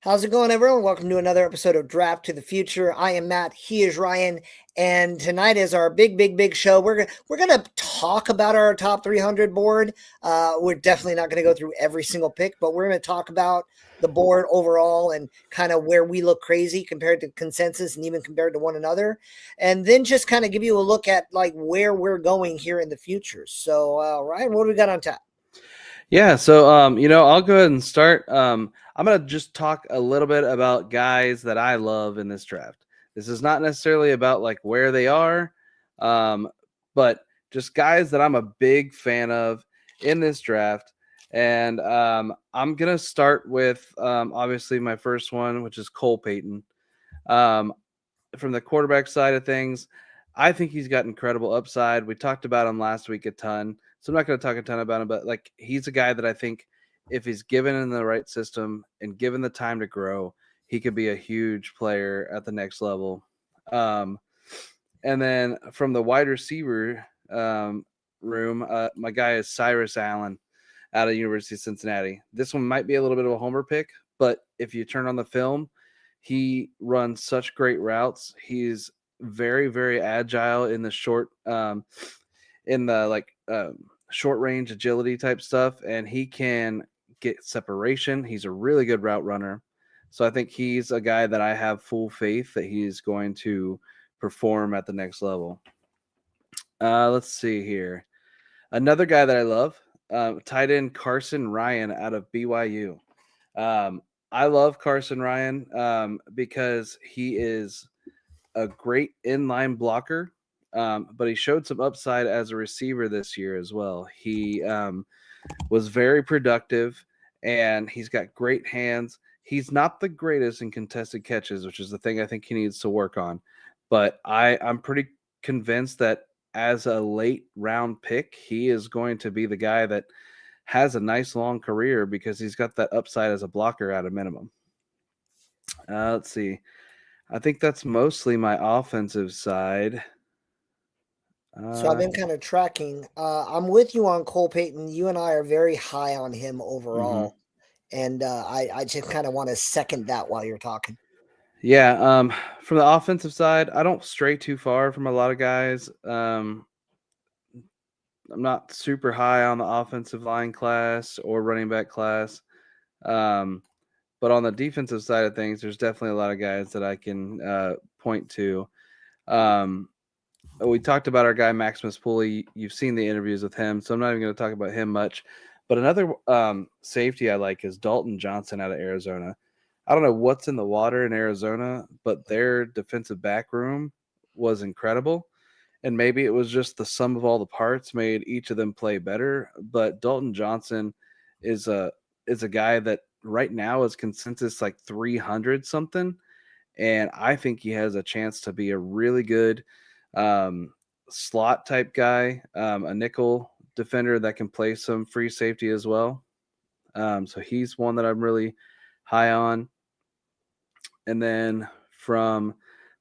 How's it going, everyone? Welcome to another episode of Draft to the Future. I am Matt. He is Ryan, and tonight is our big show. We're gonna talk about our top 300 board. We're definitely not gonna go through every single pick, but we're gonna talk about the board overall and kind of where we look crazy compared to consensus and even compared to one another, and then just kind of give you a look at like where we're going here in the future. So, Ryan, what do we got on tap? Yeah, so I'll go ahead and start. I'm gonna just talk a little bit about guys that I love in this draft. This is not necessarily about like where they are, um, but just guys that I'm a big fan of in this draft. And I'm gonna start with obviously my first one, which is Cole Payton. Um, from the quarterback side of things, I think he's got incredible upside. We talked about him last week a ton, so I'm not going to talk a ton about him, but like he's a guy that I think if he's given in the right system and given the time to grow, he could be a huge player at the next level. Um, and then from the wide receiver room, my guy is Cyrus Allen out of University of Cincinnati. This one might be a little bit of a homer pick, but if you turn on the film, he runs such great routes. He's very agile in the short, in the short range agility type stuff, and he can get separation. He's a really good route runner. So I think he's a guy that I have full faith that he's going to perform at the next level. Let's see here. Another guy that I love, tight end Carson Ryan out of BYU. Um, I love Carson Ryan because he is a great inline blocker, but he showed some upside as a receiver this year as well. He was very productive, and he's got great hands. He's not the greatest in contested catches, which is the thing I think he needs to work on. But I'm pretty convinced that as a late round pick, he is going to be the guy that has a nice long career because he's got that upside as a blocker at a minimum. Let's see. I think that's mostly my offensive side. So I've Uh, been kind of tracking. I'm with you on Cole Payton. You and I are very high on him mhm. overall, and I just kind of want to second that while you're talking. Yeah, from the offensive side, I don't stray too far from a lot of guys. I'm not super high on the offensive line class or running back class. Um, but on the defensive side of things, there's definitely a lot of guys that I can point to. Um, we talked about our guy Maximus Pulley. You've seen the interviews with him, so I'm not even going to talk about him much. But another safety I like is Dalton Johnson out of Arizona. I don't know what's in the water in Arizona, but their defensive back room was incredible. And maybe it was just the sum of all the parts made each of them play better. But Dalton Johnson is a guy that right now is consensus like 300 something, and I think he has a chance to be a really good um, slot type guy, a nickel defender that can play some free safety as well. So he's one that I'm really high on. And then from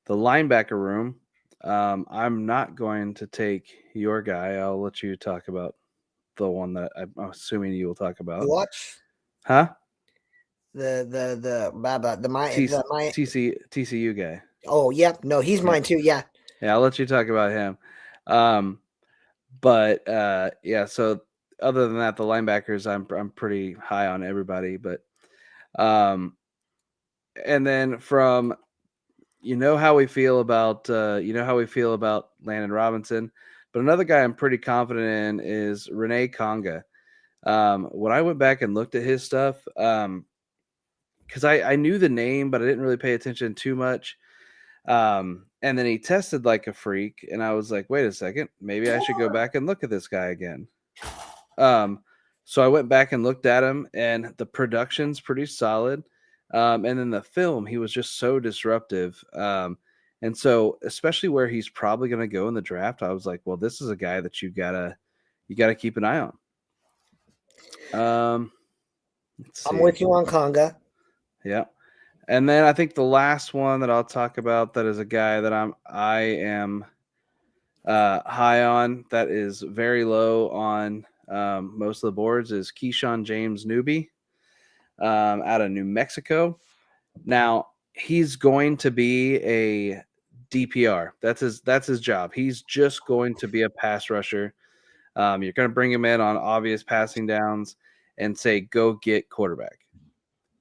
the linebacker room, I'm not going to take your guy. I'll let you talk about the one that I'm assuming you will talk You about. watch Huh? the Baba T- the my. TCU guy. Oh yeah, no, he's Yeah. mine too. Yeah, Yeah, I'll let you talk about him. Um, but yeah, so other than that, the linebackers, I'm pretty high on everybody. But um, and then from how we feel about Landon Robinson, but another guy I'm pretty confident in is Renee Conga. When I went back and looked at his stuff, because I knew the name, but I didn't really pay attention too much. And then he tested like a freak, and I was like, wait a second, maybe I should go back and look at this guy again. Um, so I went back and looked at him, and the production's pretty solid. And then the film, he was just so disruptive. And so, especially where he's probably going to go in the draft, I was like, well, this is a guy that you gotta keep an eye on. Um, let's I'm see, with you on Conga. yeah. And then I think the last one that I'll talk about that is a guy that I am high on that is very low on most of the boards is Keyshawn James Newby out of New Mexico. Now, he's going to be a DPR. That's his job. He's just going to be a pass rusher. You're going to bring him in on obvious passing downs and say, go get quarterback.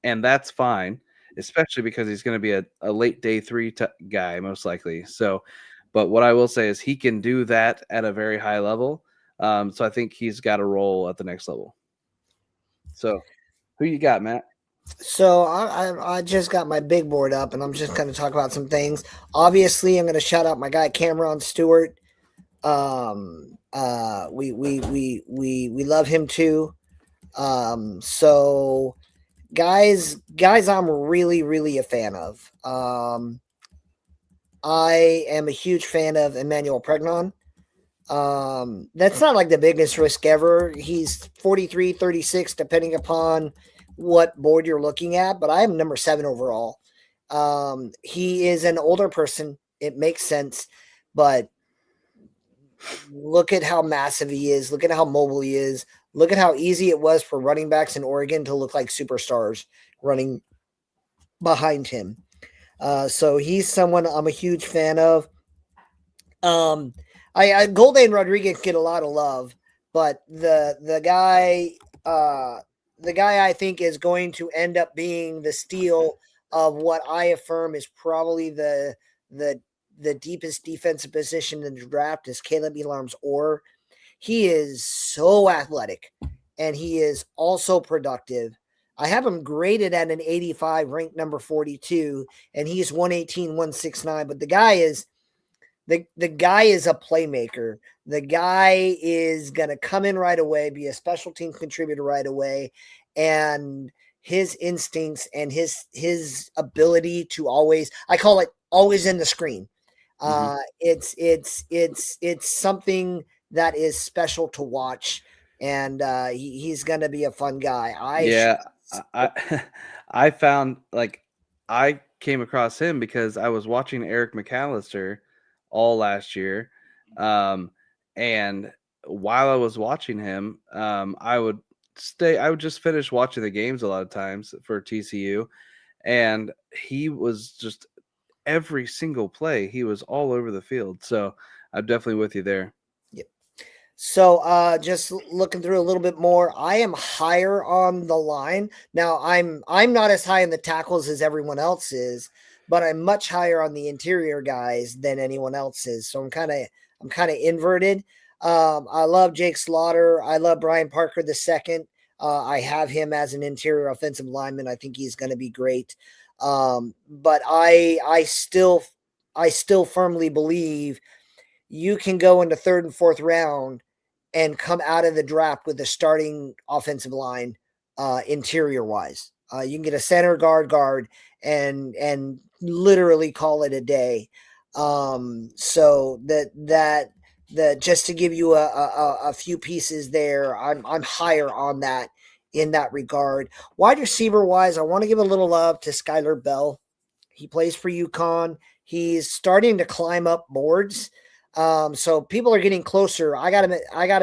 And that's fine, especially because he's going to be a late day 3 guy, most likely. So, but what I will say is he can do that at a very high level. So I think he's got a role at the next level. So who you got, Matt? So I just got my big board up, and I'm just going to talk about some things. Obviously, I'm going to shout out my guy Cameron Stewart. We love him too. So guys, I'm really a fan of. I am a huge fan of Emmanuel Pregnon. That's not like the biggest risk ever. He's 43, 36, depending upon what board you're looking at, but I am number 7 overall. He is an older person. It makes sense, but look at how massive he is. Look at how mobile he is. Look at how easy it was for running backs in Oregon to look like superstars running behind him. So he's someone I'm a huge fan of. Golden Rodriguez get a lot of love, but the guy I think is going to end up being the steal of what I affirm is probably the deepest defensive position in the draft is Caleb Elarms-Orr. He is so athletic, and he is also productive. I have him graded at an 85, ranked number 42, and he's 118, 169. But the guy is a playmaker. The guy is going to come in right away, be a special team contributor right away, and his instincts and his ability to always, I call it always in the screen. It's something that is special to watch, and he's going to be a fun guy. I found I came across him because I was watching Eric McAllister all last year. And while I was watching him, I would just finish watching the games a lot of times for TCU. And he was just every single play, he was all over the field. So I'm definitely with you there. Yep. So just looking through a little bit more, I am higher on the line. Now I'm not as high in the tackles as everyone else is, but I'm much higher on the interior guys than anyone else is. So I'm kind of inverted. I love Jake Slaughter. I love Brian Parker II. I have him as an interior offensive lineman. I think he's going to be great. But I still firmly believe you can go into 3rd and 4th round and come out of the draft with a starting offensive line, interior wise. You can get a center guard and literally call it a day. So that just to give you a few pieces there, I'm higher on that in that regard. Wide receiver wise, I want to give a little love to Skylar Bell. He plays for UConn. He's starting to climb up boards. So people are getting closer. I got him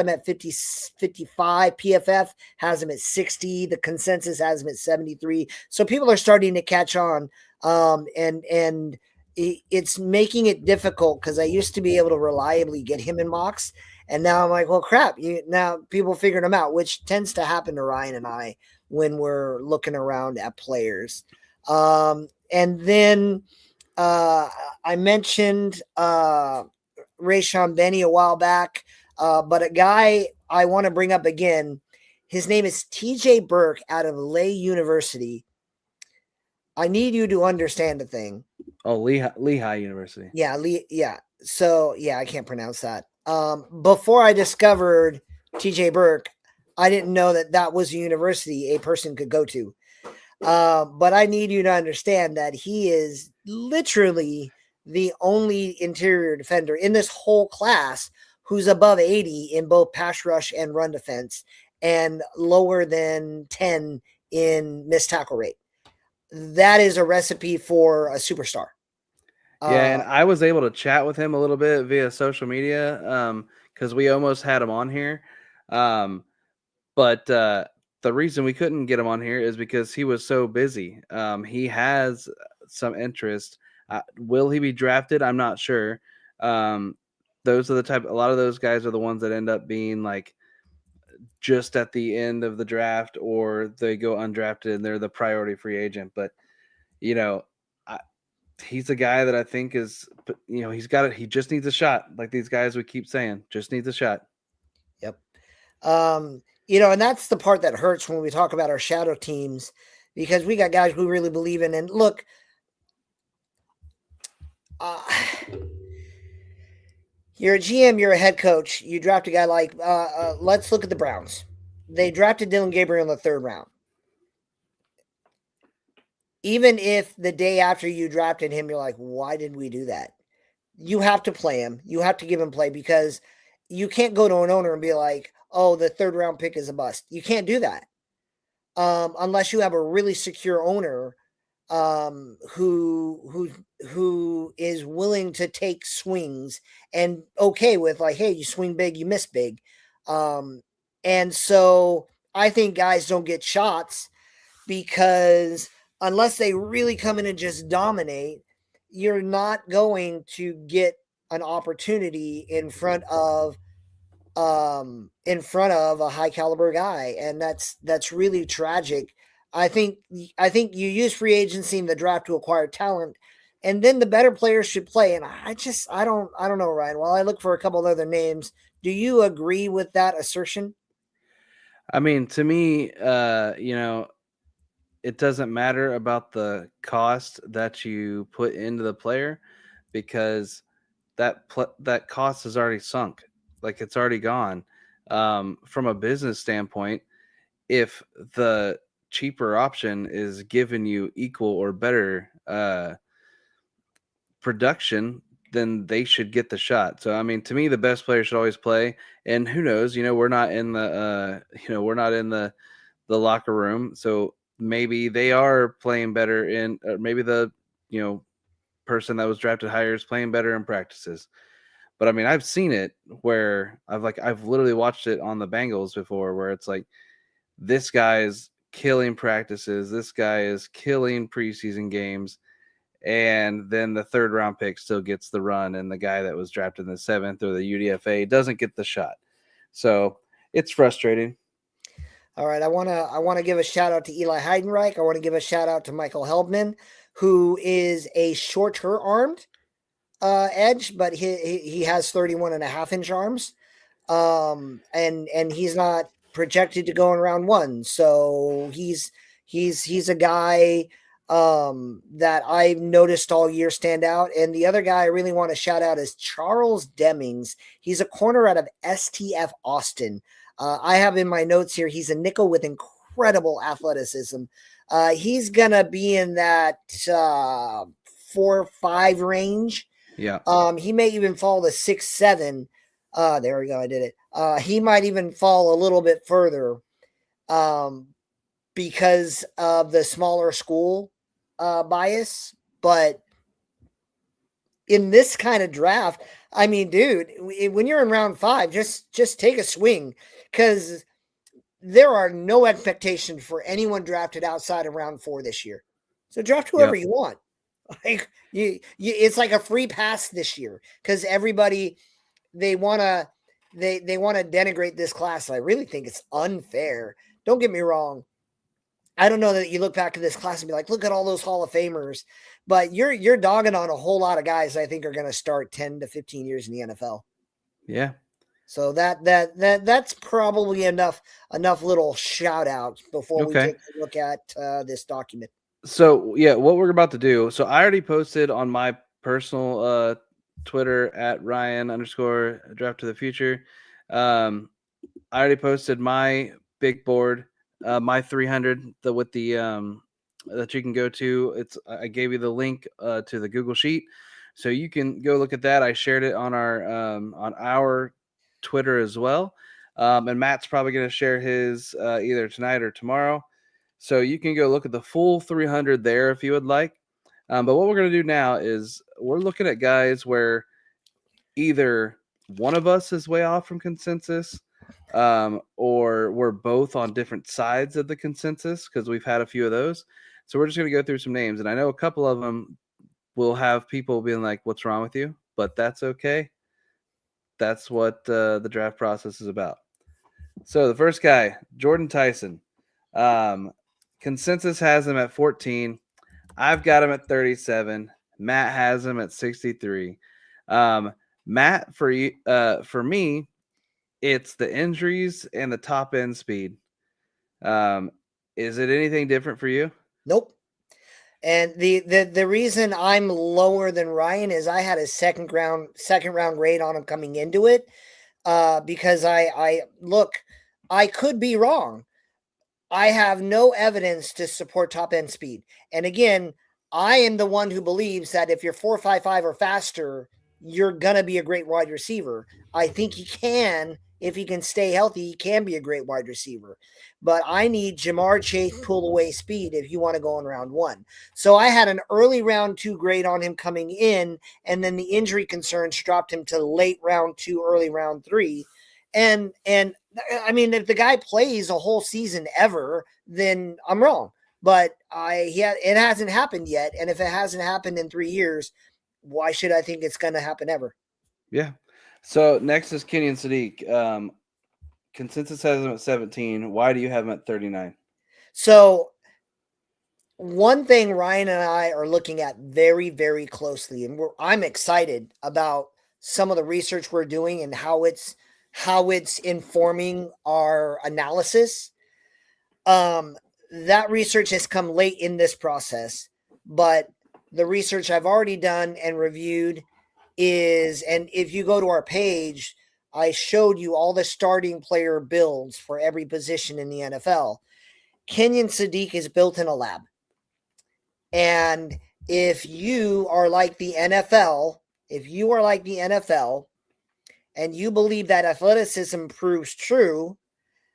at 50, 55. PFF has him at 60. The consensus has him at 73. So people are starting to catch on. And it's making it difficult because I used to be able to reliably get him in mocks. And now I'm like, well, crap. Now people figured him out, which tends to happen to Ryan and I when we're looking around at players. And then I mentioned Rayshawn Benny a while back, but a guy I want to bring up again, his name is TJ Burke out of Lehigh University. I need you to understand a thing. Oh, Lehigh University. Yeah. So, yeah, I can't pronounce that. Before I discovered TJ Burke, I didn't know that was a university a person could go to. But I need you to understand that he is literally the only interior defender in this whole class who's above 80 in both pass rush and run defense and lower than 10 in missed tackle rate. That is a recipe for a superstar. Yeah, and I was able to chat with him a little bit via social media because we almost had him on here. But the reason we couldn't get him on here is because he was so busy. He has some interest. Will he be drafted? I'm not sure. Those are a lot of those guys are the ones that end up being like just at the end of the draft, or they go undrafted and they're the priority free agent. But, you know, I, he's a guy that I think is, he's got it. He just needs a shot. Like these guys we keep saying, just needs a shot. Yep. And that's the part that hurts when we talk about our shadow teams, because we got guys we really believe in. And look, you're a GM, you're a head coach, you draft a guy like, let's look at the Browns. They drafted Dillon Gabriel in the 3rd round. Even if the day after you drafted him, you're like, why did we do that? You have to play him. You have to give him play, because you can't go to an owner and be like, oh, the 3rd round pick is a bust. You can't do that. Unless you have a really secure owner who is willing to take swings and okay with like, hey, you swing big, you miss big. And so I think guys don't get shots because unless they really come in and just dominate, you're not going to get an opportunity in front of a high caliber guy. And that's really tragic. I think you use free agency in the draft to acquire talent, and then the better players should play. And I don't know, Ryan. While I look for a couple of other names, do you agree with that assertion? I mean, to me, it doesn't matter about the cost that you put into the player, because that cost is already sunk. Like it's already gone. From a business standpoint, if the cheaper option is giving you equal or better production, then they should get the shot. So I mean, to me, the best player should always play. And who knows? We're not in the locker room, so maybe they are playing better in. Maybe the person that was drafted higher is playing better in practices. But I mean, I've seen it where I've literally watched it on the Bengals before, where it's like this guy is killing practices, this guy is killing preseason games, and then the 3rd round pick still gets the run, and the guy that was drafted in the 7th or the UDFA doesn't get the shot. So it's frustrating. All right, I want to give a shout out to Eli Heidenreich. I want to give a shout out to Michael Heldman, who is a shorter armed edge, but he has 31.5-inch arms. And he's not projected to go in round 1. So he's a guy that I've noticed all year stand out. And the other guy I really want to shout out is Charles Demings. He's a corner out of STF Austin. I have in my notes here, he's a nickel with incredible athleticism. He's going to be in that 4-5 range. Yeah. He may even fall to 6-7. There we go. I did it. He might even fall a little bit further because of the smaller school bias. But in this kind of draft, I mean, dude, when you're in round 5, just take a swing, because there are no expectations for anyone drafted outside of round 4 this year. So draft whoever you want. Like it's like a free pass this year, because everybody they want to denigrate this class. I really think it's unfair. Don't get me wrong. I don't know that you look back at this class and be like, look at all those Hall of Famers, but you're dogging on a whole lot of guys I think are going to start 10 to 15 years in the NFL. Yeah. So that's probably enough little shout outs before we take a look at this document. So yeah, what we're about to do. So I already posted on my personal Twitter at Ryan_draft to the future. I already posted my big board, my 300 with the that you can go to. I gave you the link to the Google Sheet, so you can go look at that. I shared it on our Twitter as well, and Matt's probably going to share his either tonight or tomorrow. So you can go look at the full 300 there if you would like. But what we're going to do now is we're looking at guys where either one of us is way off from consensus, or we're both on different sides of the consensus because we've had a few of those. So we're just going to go through some names, and I know a couple of them will have people being like, "What's wrong with you?" But that's okay. That's what the draft process is about. So the first guy, Jordan Tyson. Consensus has him at 14. I've got him at 37. Matt has him at 63. Matt, for me, it's the injuries and the top end speed. Is it anything different for you? Nope. And the reason I'm lower than Ryan is I had a second round grade on him coming into it. Because I look, I could be wrong. I have no evidence to support top end speed. And again, I am the one who believes that if you're 4.55 or faster, you're gonna be a great wide receiver. I think he can, if he can stay healthy, he can be a great wide receiver. But I need Ja'Marr Chase pull away speed if you want to go in round 1. So I had an early round 2 grade on him coming in, and then the injury concerns dropped him to late round 2, early round 3. And I mean, if the guy plays a whole season ever, then I'm wrong. But it hasn't happened yet, and if it hasn't happened in 3 years, why should I think it's going to happen ever? Yeah. So next is Kenyon Sadiq. Consensus has him at 17. Why do you have him at 39? So one thing Ryan and I are looking at very, very closely, and I'm excited about some of the research we're doing and how it's informing our analysis. That research has come late in this process, but the research I've already done and reviewed is, and if you go to our page, I showed you all the starting player builds for every position in the NFL. Kenyon Sadiq is built in a lab. And if you are like the NFL, and you believe that athleticism proves true,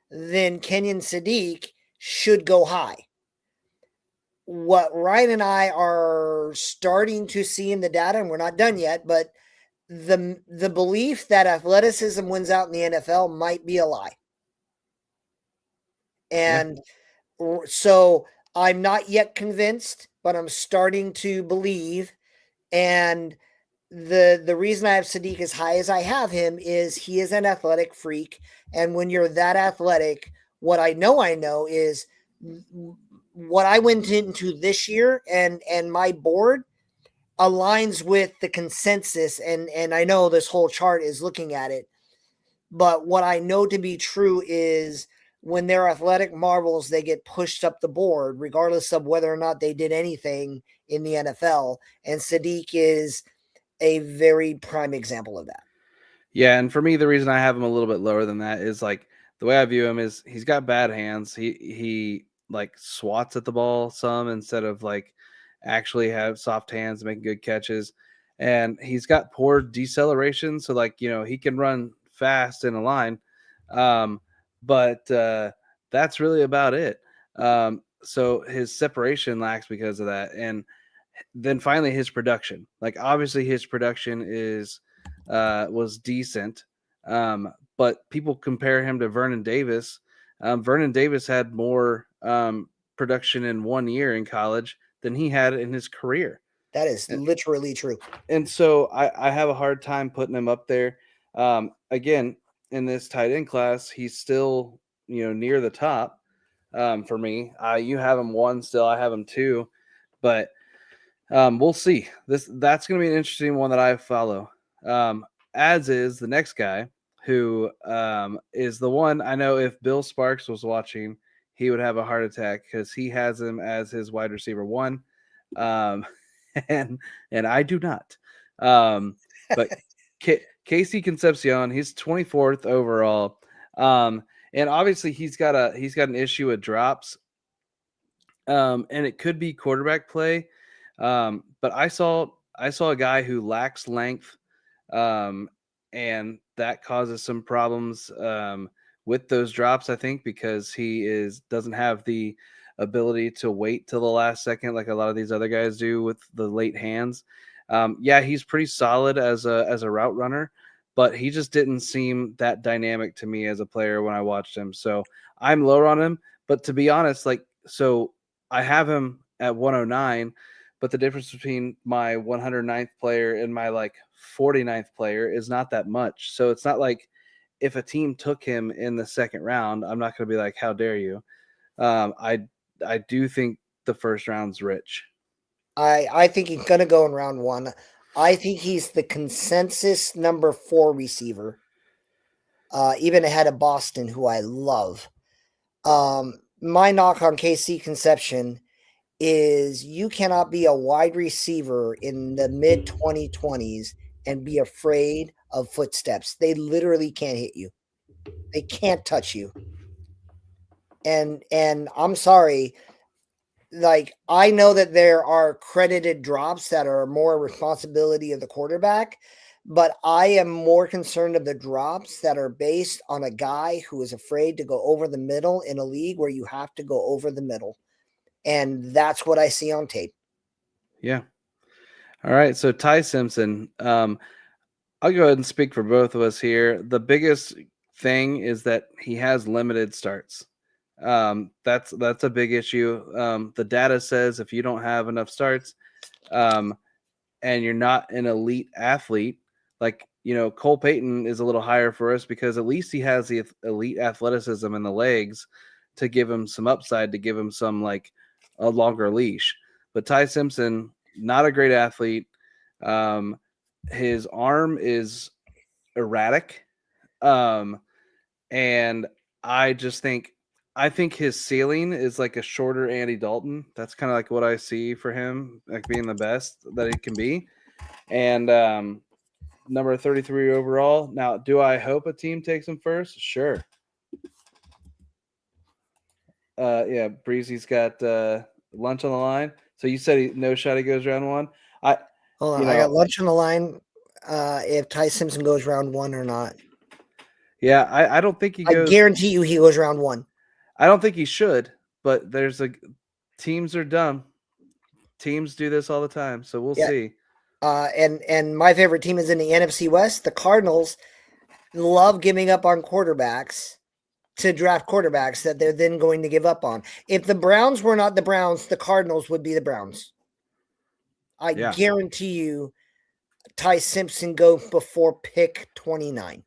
then Kenyon Sadiq should go high. What Ryan and I are starting to see in the data, and we're not done yet, but the belief that athleticism wins out in the NFL might be a lie. And so I'm not yet convinced, but I'm starting to believe. And the reason I have Sadiq as high as I have him is he is an athletic freak. And when you're that athletic, what I know is what I went into this year and my board aligns with the consensus. And I know this whole chart is looking at it, but what I know to be true is when they're athletic marvels, they get pushed up the board, regardless of whether or not they did anything in the NFL. And Sadiq is a very prime example of that. Yeah, and for me, the reason I have him a little bit lower than that is like the way I view him is he's got bad hands. He like swats at the ball some instead of like actually have soft hands, making good catches. And he's got poor deceleration, so like he can run fast in a line, but that's really about it. So his separation lacks because of that, and then finally his production. Like obviously his production was decent, but people compare him to Vernon Davis. Vernon Davis had more production in 1 year in college than he had in his career. That is literally true. And so I have a hard time putting him up there. Again, in this tight end class, he's still near the top for me. You have him 1 still, I have him 2, but we'll see. That's going to be an interesting one that I follow. As is the next guy, who is the one I know if Bill Sparks was watching, he would have a heart attack because he has him as his wide receiver 1, and I do not. But Casey Concepcion, he's 24th overall, and obviously he's got an issue with drops, and it could be quarterback play. But I saw a guy who lacks length, and that causes some problems with those drops, I think, because he doesn't have the ability to wait till the last second like a lot of these other guys do with the late hands. Yeah, he's pretty solid as a route runner, but he just didn't seem that dynamic to me as a player when I watched him. So I'm lower on him. But to be honest, like, so I have him at 109, but the difference between my 109th player and my like 49th player is not that much. So it's not like if a team took him in the second round, I'm not going to be like, how dare you? I do think the first round's rich. I think he's going to go in round 1. I think he's the consensus number 4 receiver, even ahead of Boston, who I love. My knock on KC Conception is you cannot be a wide receiver in the mid 2020s and be afraid of footsteps. They literally can't hit you. They can't touch you. And I'm sorry, like I know that there are credited drops that are more responsibility of the quarterback, but I am more concerned of the drops that are based on a guy who is afraid to go over the middle in a league where you have to go over the middle. And that's what I see on tape. Yeah. All right. So Ty Simpson, I'll go ahead and speak for both of us here. The biggest thing is that he has limited starts. That's a big issue. The data says if you don't have enough starts, and you're not an elite athlete, like, you know, Cole Payton is a little higher for us because at least he has the elite athleticism in the legs to give him some upside, to give him some like a longer leash. But Ty Simpson, not a great athlete. His arm is erratic. And I think his ceiling is like a shorter Andy Dalton. That's kind of like what I see for him, like being the best that he can be. And number 33 overall. Now, do I hope a team takes him first? Sure. Yeah, Breezy's got lunch on the line. So you said no shot he goes round 1. Hold on, I got lunch on the line. If Ty Simpson goes round 1 or not. Yeah, I don't think he goes. I guarantee you he goes round 1. I don't think he should, but teams are dumb. Teams do this all the time, so we'll see. And my favorite team is in the NFC West. The Cardinals love giving up on quarterbacks to draft quarterbacks that they're then going to give up on. If the Browns were not the Browns, the Cardinals would be the Browns. I guarantee you Ty Simpson goes before pick 29.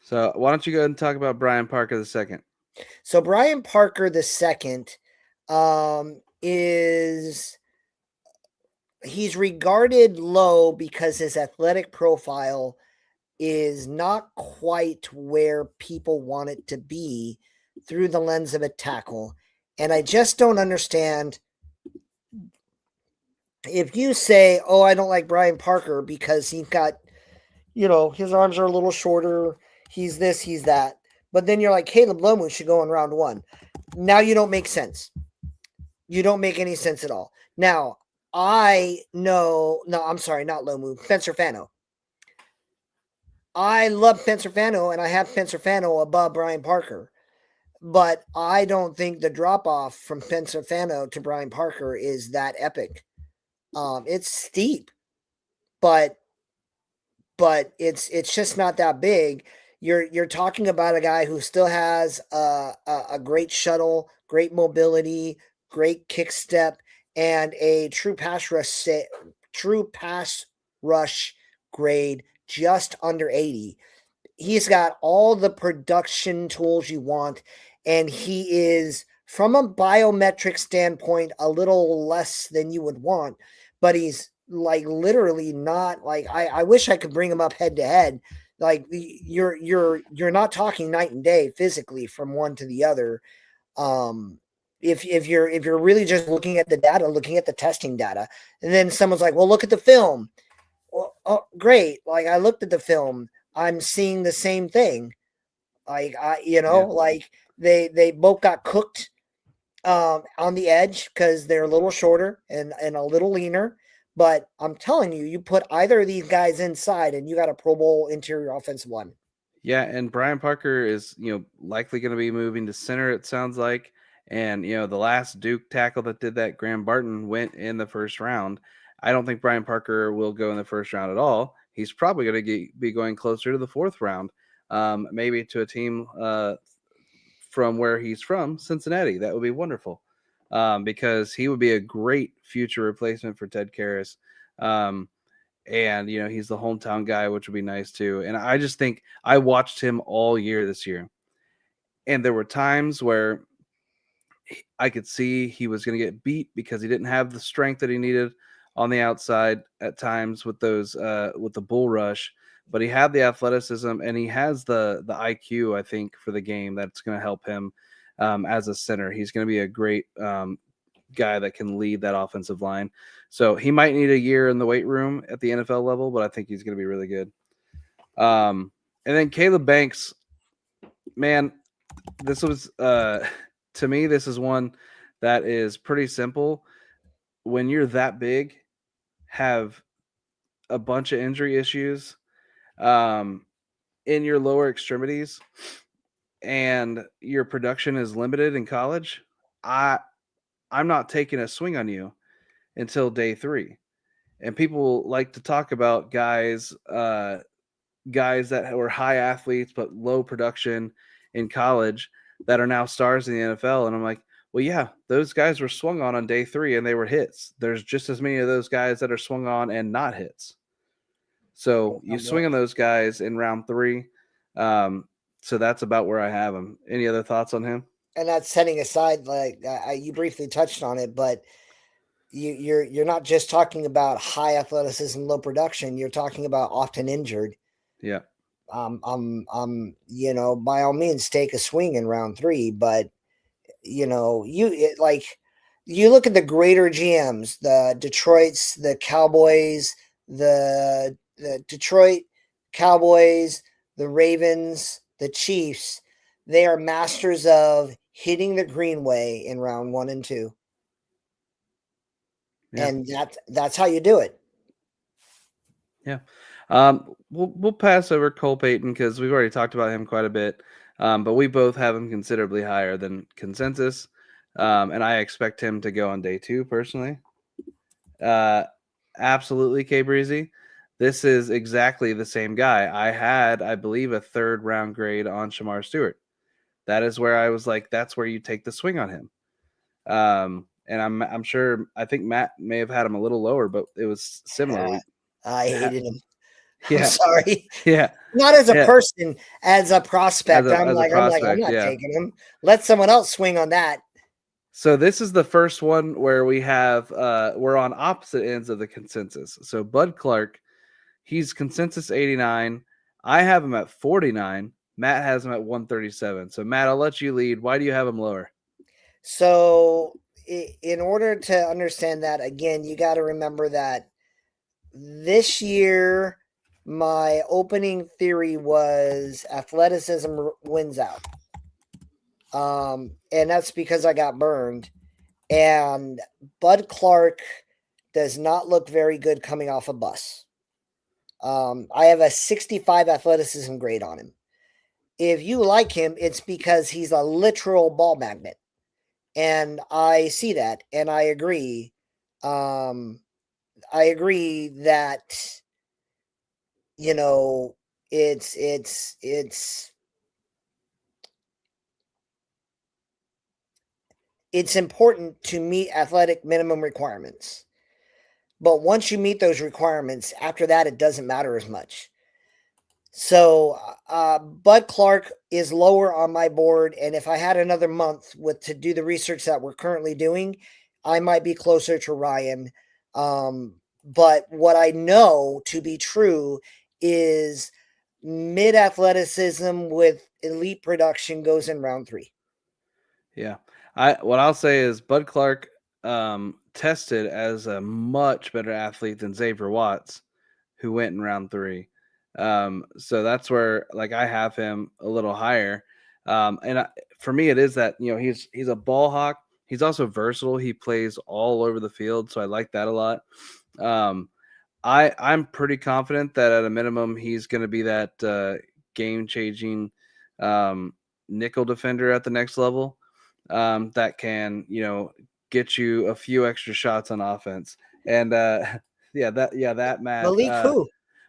So why don't you go ahead and talk about Brian Parker II? So Brian Parker II he's regarded low because his athletic profile is not quite where people want it to be through the lens of a tackle. And I just don't understand if you say, oh, I don't like Brian Parker because he's got, you know, his arms are a little shorter. He's this, he's that. But then you're like, Caleb Lomu should go in round 1. Now you don't make sense. You don't make any sense at all. Now, I'm sorry, not Lomu, Spencer Fano. I love Spencer Fano, and I have Spencer Fano above Brian Parker. But I don't think the drop-off from Spencer Fano to Brian Parker is that epic. It's steep, but it's just not that big. You're talking about a guy who still has a great shuttle, great mobility, great kick step, and a true pass rush grade just under 80. He's got all the production tools you want, and he is, from a biometric standpoint, a little less than you would want, but he's like literally not like I wish I could bring him up head to head. Like you're not talking night and day physically from one to the other. If you're really just looking at the data, looking at the testing data, and then someone's like, well, look at the film. Well, oh, great. Like I looked at the film, I'm seeing the same thing. Like like they both got cooked on the edge because they're a little shorter and a little leaner. But I'm telling you, you put either of these guys inside and you got a Pro Bowl interior offensive line. Yeah, and Brian Parker is, likely going to be moving to center, it sounds like. And, the last Duke tackle that did that, Graham Barton, went in the first round. I don't think Brian Parker will go in the first round at all. he's probably going to be going closer to the 4th round, maybe to a team from where he's from, Cincinnati. That would be wonderful, because he would be a great future replacement for Ted Karras. And, he's the hometown guy, which would be nice too. And I just think I watched him all year this year. And there were times where I could see he was going to get beat because he didn't have the strength that he needed on the outside at times with with the bull rush, but he had the athleticism and he has the IQ, I think, for the game that's going to help him as a center. He's going to be a great guy that can lead that offensive line. So he might need a year in the weight room at the NFL level, but I think he's going to be really good. And then Caleb Banks, man, this was to me, this is one that is pretty simple. When you're that big, have a bunch of injury issues in your lower extremities, and your production is limited in college, I'm not taking a swing on you until day 3. And people like to talk about guys that were high athletes but low production in college that are now stars in the NFL. And I'm like, well, yeah, those guys were swung on day 3 and they were hits. There's just as many of those guys that are swung on and not hits. So you swing on those guys in round 3. So that's about where I have him. Any other thoughts on him? And that's setting aside, like you briefly touched on it, but you're not just talking about high athleticism, low production. You're talking about often injured. Yeah. By all means, take a swing in round 3, but you look at the greater GMs, the Detroits, the Cowboys, the Detroit Cowboys, the Ravens, the Chiefs. They are masters of hitting the greenway in round 1 and 2. Yeah. And that's how you do it. Yeah. We'll pass over Cole Payton because we've already talked about him quite a bit. But we both have him considerably higher than consensus. And I expect him to go on day 2 personally. Absolutely, K Breezy. This is exactly the same guy. I had, I believe, a 3rd round grade on Shamar Stewart. That is where I was like, that's where you take the swing on him. And I'm sure, I think Matt may have had him a little lower, but it was similar. I hated him. Yeah. I'm sorry. Yeah. Not as a person, as a prospect. I'm not taking him. Let someone else swing on that. So this is the first one where we have we're on opposite ends of the consensus. So Bud Clark, he's consensus 89. I have him at 49. Matt has him at 137. So Matt, I'll let you lead. Why do you have him lower? So in order to understand that, again, you got to remember that this year, my opening theory was athleticism wins out. And that's because I got burned. And Bud Clark does not look very good coming off a bus. I have a 65 athleticism grade on him. If you like him, it's because he's a literal ball magnet. And I see that, and I agree. I agree that, it's important to meet athletic minimum requirements. But once you meet those requirements, after that, it doesn't matter as much. So Bud Clark is lower on my board. And if I had another month to do the research that we're currently doing, I might be closer to Ryan. But what I know to be true is mid athleticism with elite production goes in round 3. Yeah. What I'll say is Bud Clark tested as a much better athlete than Xavier Watts, who went in round 3. So that's where, like, I have him a little higher. For me, it is that, he's a ball hawk. He's also versatile. He plays all over the field. So I like that a lot. I'm pretty confident that at a minimum, he's going to be that game changing nickel defender at the next level. That can, get you a few extra shots on offense. And that Matt. Malik who?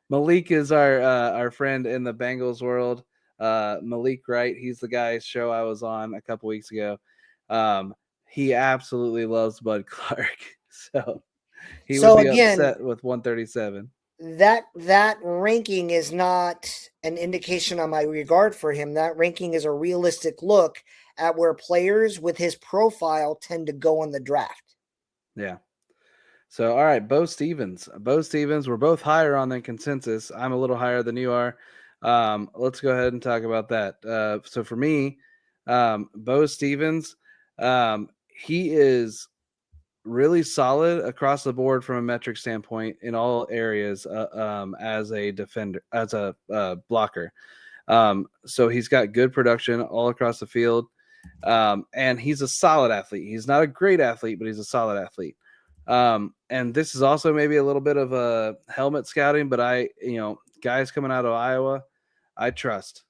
Malik is our friend in the Bengals world. Malik Wright, he's the guy's show I was on a couple weeks ago. He absolutely loves Bud Clark, so he would So be again, upset with 137. that ranking is not an indication on my regard for him. That ranking is a realistic look at where players with his profile tend to go in the draft. Yeah. So, all right, Bo Stevens. Bo Stevens, we're both higher on than consensus. I'm a little higher than you are. Let's go ahead and talk about that. So, for me, Bo Stevens, he is really solid across the board from a metric standpoint in all areas as a defender, as a blocker. So, he's got good production all across the field. And he's a solid athlete. He's not a great athlete, but he's a solid athlete. And this is also maybe a little bit of a helmet scouting, but guys coming out of Iowa, I trust.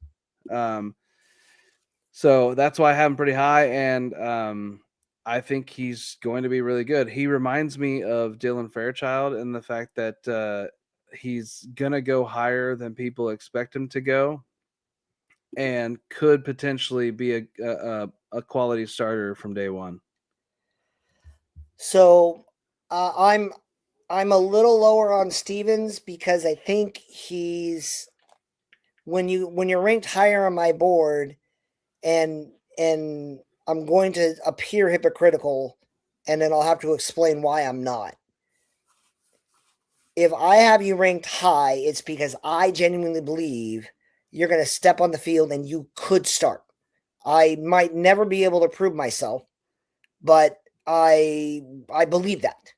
So that's why I have him pretty high, and I think he's going to be really good. He reminds me of Dylan Fairchild in the fact that he's gonna go higher than people expect him to go, and could potentially be a quality starter from day one. So I'm a little lower on Stevens because I think he's when you're ranked higher on my board, and I'm going to appear hypocritical, and then I'll have to explain why I'm not. If I have you ranked high, it's because I genuinely believe you're going to step on the field and you could start. I might never be able to prove myself, but I believe that.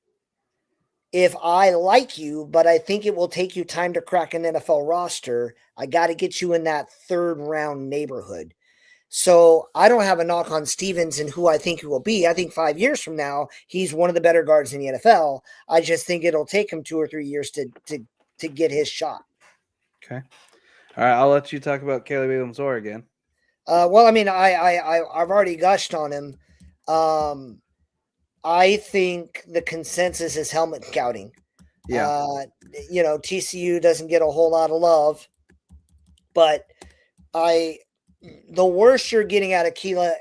If I like you, but I think it will take you time to crack an NFL roster, I got to get you in that third round neighborhood. So I don't have a knock on Stevens and who I think he will be. I think 5 years from now, he's one of the better guards in the NFL. I just think it'll take him 2 or 3 years to get his shot. Okay. All right, I'll let you talk about Caleb Williams-Orr again. Well, I mean, I've already gushed on him. I think the consensus is helmet scouting. Yeah. TCU doesn't get a whole lot of love, but the worst you're getting out of Caleb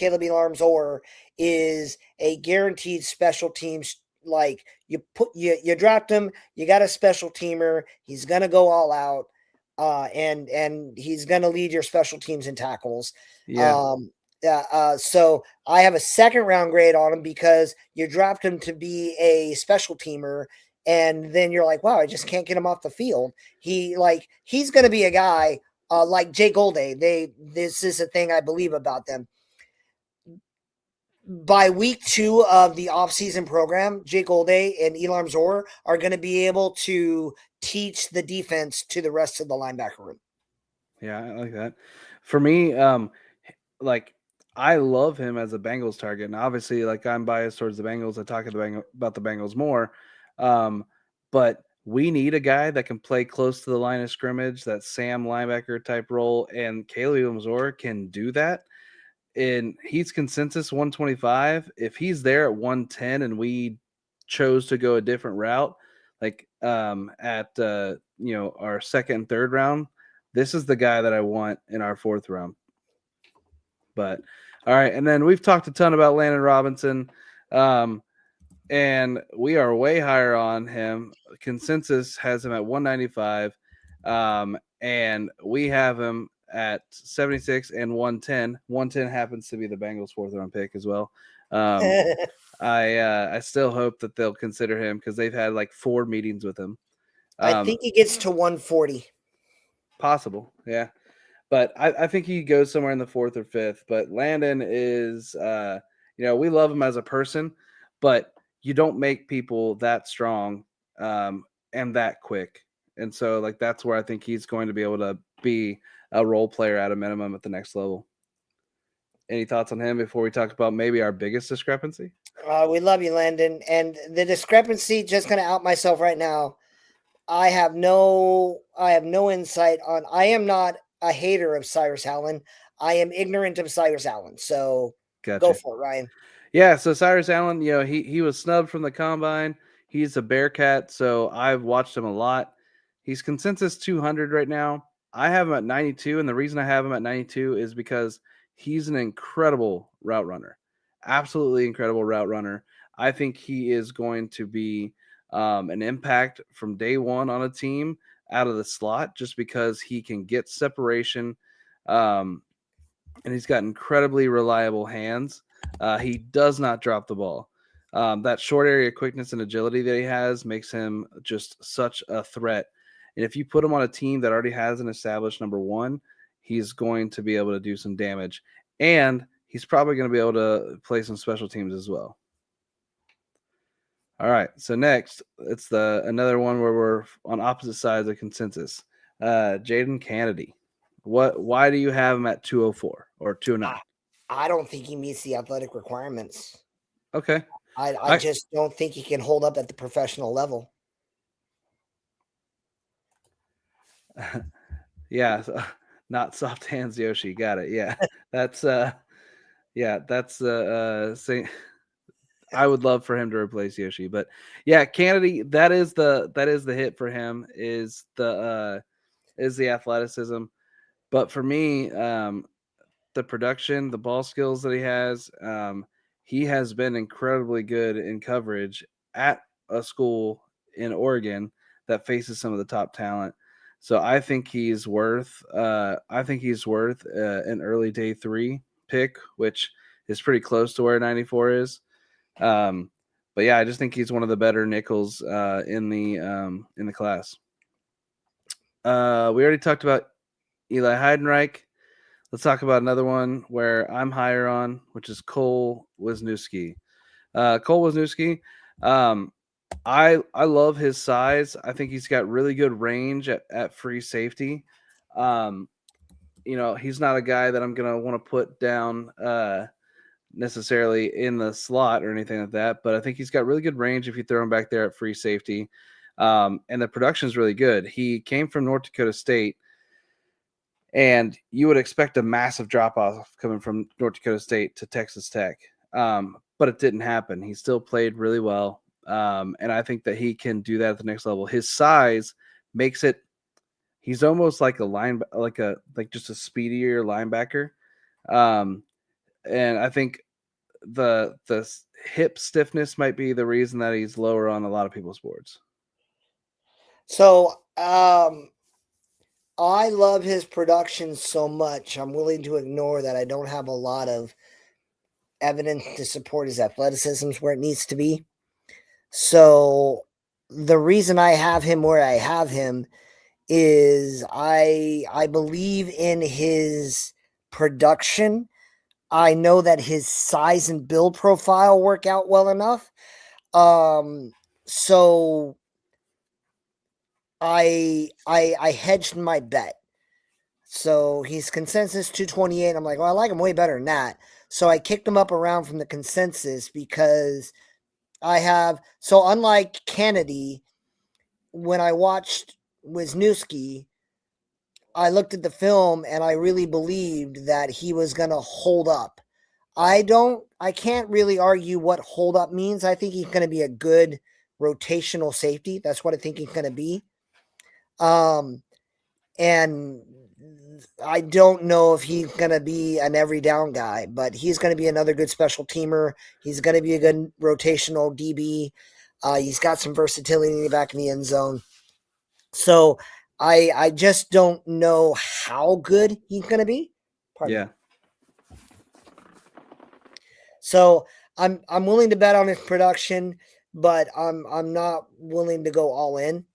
Williams-Orr is a guaranteed special teams. Like you dropped him, you got a special teamer. He's gonna go all out, and he's gonna lead your special teams in tackles. Yeah. So I have a second round grade on him because you dropped him to be a special teamer, and then you're like, wow, I just can't get him off the field. He's going to be a guy like Jay Golday. This is a thing I believe about them. By week 2 of the offseason program, Jay Golday and Elam Zor are going to be able to teach the defense to the rest of the linebacker room. Yeah, I like that. For me, I love him as a Bengals target, and obviously, I'm biased towards the Bengals. I talk about the Bengals more, but we need a guy that can play close to the line of scrimmage, that Sam linebacker type role, and Caleb Williams-Orr can do that. And he's consensus 125. If he's there at 110, and we chose to go a different route, at our second and third round, this is the guy that I want in our fourth round. But all right, and then we've talked a ton about Landon Robinson, and we are way higher on him. Consensus has him at 195, and we have him at 76 and 110. 110 happens to be the Bengals' fourth round pick as well. I still hope that they'll consider him because they've had 4 meetings with him. I think he gets to 140. Possible, yeah. But I think he goes somewhere in the 4th or 5th. But Landon is, we love him as a person, but you don't make people that strong and that quick. And so, that's where I think he's going to be able to be a role player at a minimum at the next level. Any thoughts on him before we talk about maybe our biggest discrepancy? We love you, Landon. And the discrepancy, just going to out myself right now. I have no insight on. I am not a hater of Cyrus Allen. I am ignorant of Cyrus Allen. So Gotcha. Go for it, Ryan. Yeah. So Cyrus Allen, he was snubbed from the combine. He's a Bearcat, so I've watched him a lot. He's consensus 200 right now. I have him at 92, and the reason I have him at 92 is because he's an incredible route runner. Absolutely incredible route runner. I think he is going to be an impact from day one on a team out of the slot just because he can get separation and he's got incredibly reliable hands. He does not drop the ball. That short area quickness and agility that he has makes him just such a threat. And if you put him on a team that already has an established number one, he's going to be able to do some damage. And he's probably going to be able to play some special teams as well. All right. So next, it's another one where we're on opposite sides of consensus. Jaden Kennedy. Why do you have him at 204 or 209? I don't think he meets the athletic requirements. Okay. I just don't think he can hold up at the professional level. Yeah, not soft hands Yoshi. Got it. Yeah. That's saying I would love for him to replace Yoshi, but yeah, Kennedy, that is the hit for him is the athleticism. But for me, the production, the ball skills that he has been incredibly good in coverage at a school in Oregon that faces some of the top talent. So I think he's worth an early day 3 pick, which is pretty close to where 94 is. But yeah, I just think he's one of the better nickels in the class. We already talked about Eli Heidenreich. Let's talk about another one where I'm higher on, which is Cole Wisniewski. Cole Wisniewski, I love his size. I think he's got really good range at free safety. He's not a guy that I'm going to want to put down necessarily in the slot or anything like that, but I think he's got really good range if you throw him back there at free safety. And the production is really good. He came from North Dakota State, and you would expect a massive drop-off coming from North Dakota State to Texas Tech. But it didn't happen. He still played really well. And I think that he can do that at the next level. His size makes it he's almost like just a speedier linebacker. And I think the hip stiffness might be the reason that he's lower on a lot of people's boards. So I love his production so much. I'm willing to ignore that I don't have a lot of evidence to support his athleticism where it needs to be. So the reason I have him where I have him is I believe in his production. I know that his size and build profile work out well enough. So I hedged my bet. So he's consensus 228. I'm like, well, I like him way better than that. So I kicked him up around from the consensus because unlike Kennedy, when I watched Wisniewski, I looked at the film and I really believed that he was going to hold up. I can't really argue what hold up means. I think he's going to be a good rotational safety. That's what I think he's going to be. And I don't know if he's going to be an every down guy, but he's going to be another good special teamer. He's going to be a good rotational DB. He's got some versatility in the back of the end zone. So I just don't know how good he's going to be. Pardon me. So I'm willing to bet on his production, but I'm not willing to go all in.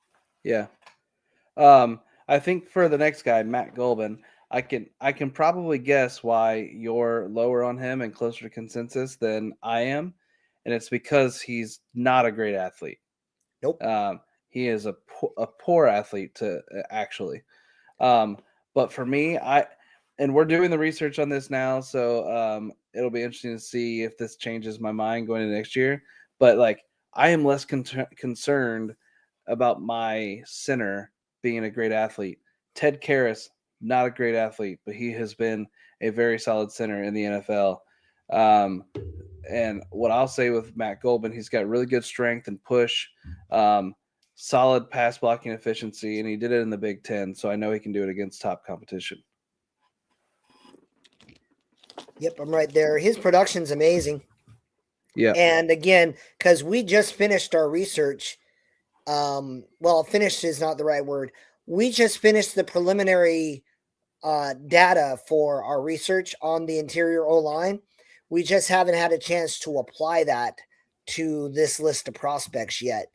Yeah. I think for the next guy, Matt Golban, I can probably guess why you're lower on him and closer to consensus than I am, and it's because he's not a great athlete. Nope. He is a poor athlete actually. But for me, and we're doing the research on this now, so it'll be interesting to see if this changes my mind going into next year. But like, I am less concerned about my center being a great athlete. Ted Karras, not a great athlete, but he has been a very solid center in the NFL. And what I'll say with Matt Golban, he's got really good strength and push. solid pass blocking efficiency, and he did it in the Big Ten, so I know he can do it against top competition. Yep, I'm right there. His production's amazing. Yeah. And again, because we just finished our research. Well, finished is not the right word. We just finished the preliminary data for our research on the interior O line. We just haven't had a chance to apply that to this list of prospects yet.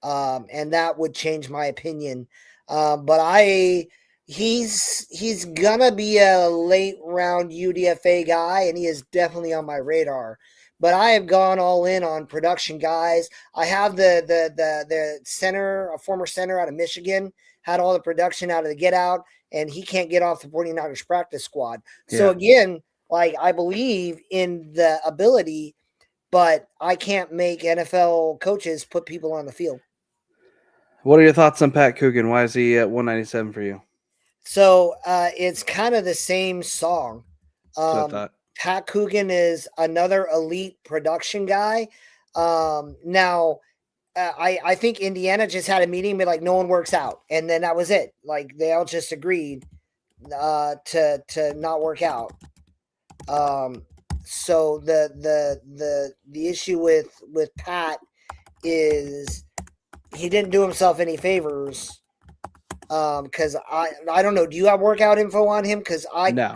And that would change my opinion. But he's gonna be a late round UDFA guy, and he is definitely on my radar. But I have gone all in on production guys. I have the center, a former center out of Michigan, had all the production out of the get out, and he can't get off the 49ers practice squad. So again, like I believe in the ability, but I can't make NFL coaches put people on the field. What are your thoughts on Pat Coogan? Why is he at 197 for you? So it's kind of the same song. That's what I thought. Pat Coogan is another elite production guy. Now, I think Indiana just had a meeting, but like no one works out, and then that was it. Like they all just agreed to not work out. So the issue with Pat is he didn't do himself any favors. Because I don't know. Do you have workout info on him? Because No.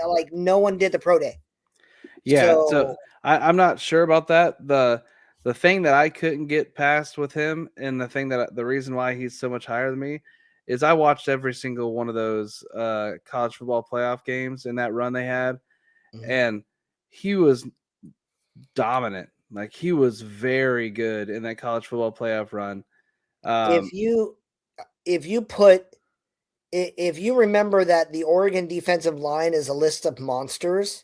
like no one did the pro day. Yeah, so I'm not sure about that. The thing that I couldn't get past with him, and the reason why he's so much higher than me, is I watched every single one of those college football playoff games in that run they had, and he was dominant. Like he was very good in that college football playoff run. If you remember that the Oregon defensive line is a list of monsters,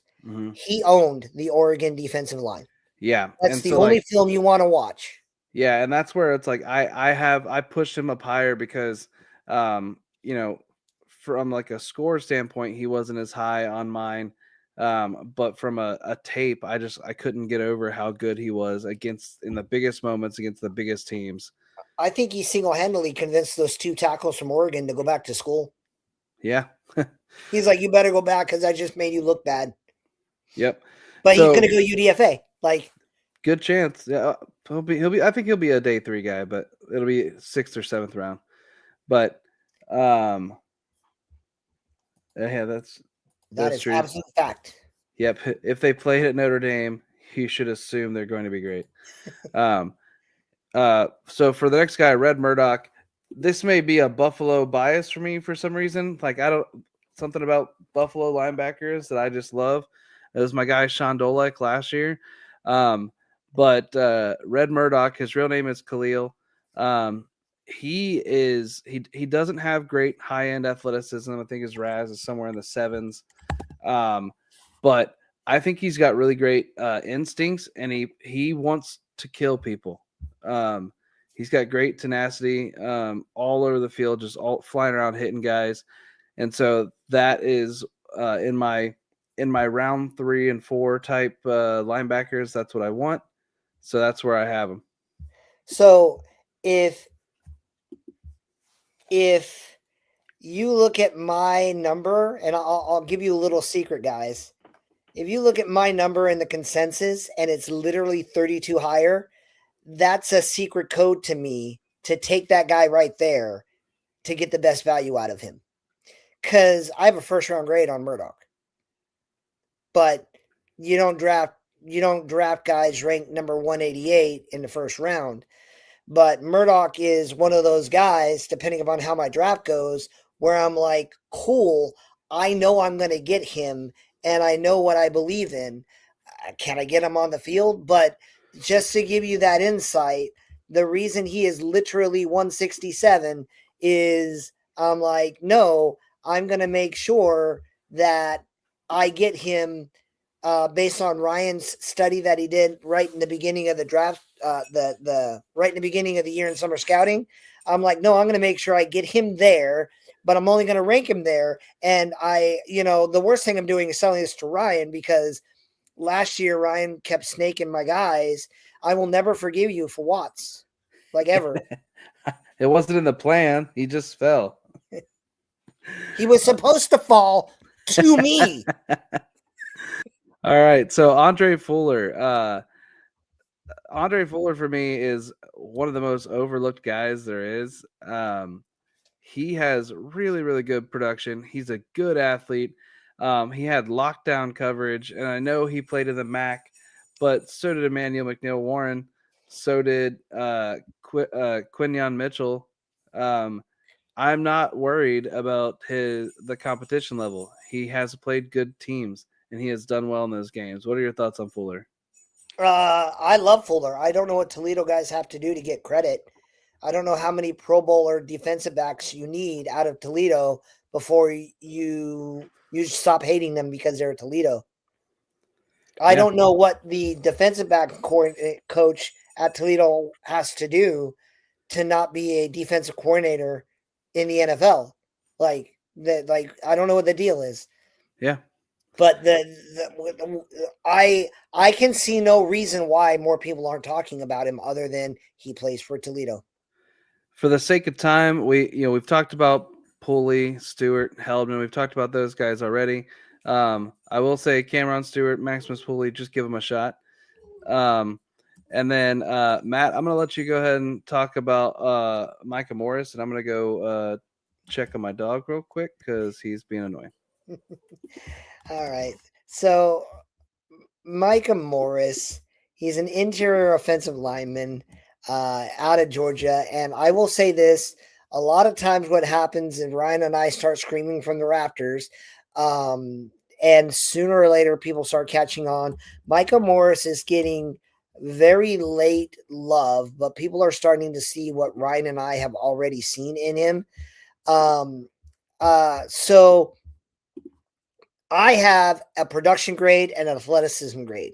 he owned the Oregon defensive line. Yeah. That's the only film you want to watch. Yeah, and that's where it's like I pushed him up higher because you know, from like a score standpoint, he wasn't as high on mine. But from a tape, I couldn't get over how good he was in the biggest moments against the biggest teams. I think he single-handedly convinced those two tackles from Oregon to go back to school. Yeah. He's like, you better go back because I just made you look bad. Yep. But he's gonna go UDFA. Like good chance. Yeah, he'll be I think he'll be a day 3 guy, but it'll be 6th or 7th round. But yeah, that is true. absolute fact. Yep. If they played at Notre Dame, you should assume they're going to be great. So for the next guy, Red Murdoch, this may be a Buffalo bias for me for some reason. Like something about Buffalo linebackers that I just love. It was my guy Sean Dolek last year. But Red Murdoch, his real name is Khalil. He doesn't have great high-end athleticism. I think his RAS is somewhere in the 7s. But I think he's got really great instincts, and he wants to kill people. He's got great tenacity all over the field, just all flying around hitting guys. And so that is in my round 3 and 4 type linebackers. That's what I want. So that's where I have him. So if you look at my number, and I'll give you a little secret, guys. If you look at my number in the consensus and it's literally 32 higher, that's a secret code to me to take that guy right there to get the best value out of him. Because I have a first round grade on Murdoch. But you don't draft guys ranked number 188 in the first round. But Murdoch is one of those guys, depending upon how my draft goes, where I'm like, cool, I know I'm going to get him, and I know what I believe in. Can I get him on the field? But just to give you that insight, the reason he is literally 167 is I'm like, no, I'm going to make sure that I get him based on Ryan's study that he did right in the beginning of the draft, the right in the beginning of the year in summer scouting. I'm like, no, I'm going to make sure I get him there, but I'm only going to rank him there. And the worst thing I'm doing is selling this to Ryan because last year Ryan kept snaking my guys. I will never forgive you for Watts, like ever. It wasn't in the plan. He just fell. He was supposed to fall to me. All right. So Andre Fuller. Andre Fuller for me is one of the most overlooked guys there is. He has really, really good production. He's a good athlete. He had lockdown coverage, and I know he played in the MAC, but so did Emmanuel McNeil Warren. So did Quinyon Mitchell. I'm not worried about the competition level. He has played good teams, and he has done well in those games. What are your thoughts on Fuller? I love Fuller. I don't know what Toledo guys have to do to get credit. I don't know how many Pro Bowler defensive backs you need out of Toledo before you stop hating them because they're Toledo. I don't know what the defensive back coach at Toledo has to do to not be a defensive coordinator in the NFL. Like that, I don't know what the deal is. Yeah. But I can see no reason why more people aren't talking about him other than he plays for Toledo. For the sake of time, we've talked about Pulley, Stewart, Heldman. We've talked about those guys already. I will say Cameron Stewart, Maximus Pulley, just give them a shot. And then Matt, I'm going to let you go ahead and talk about Micah Morris, and I'm going to go check on my dog real quick because he's being annoying. All right. So Micah Morris, he's an interior offensive lineman out of Georgia. And I will say this, a lot of times what happens is Ryan and I start screaming from the rafters. And sooner or later, people start catching on. Micah Morris is getting very late love, but people are starting to see what Ryan and I have already seen in him. So I have a production grade and an athleticism grade.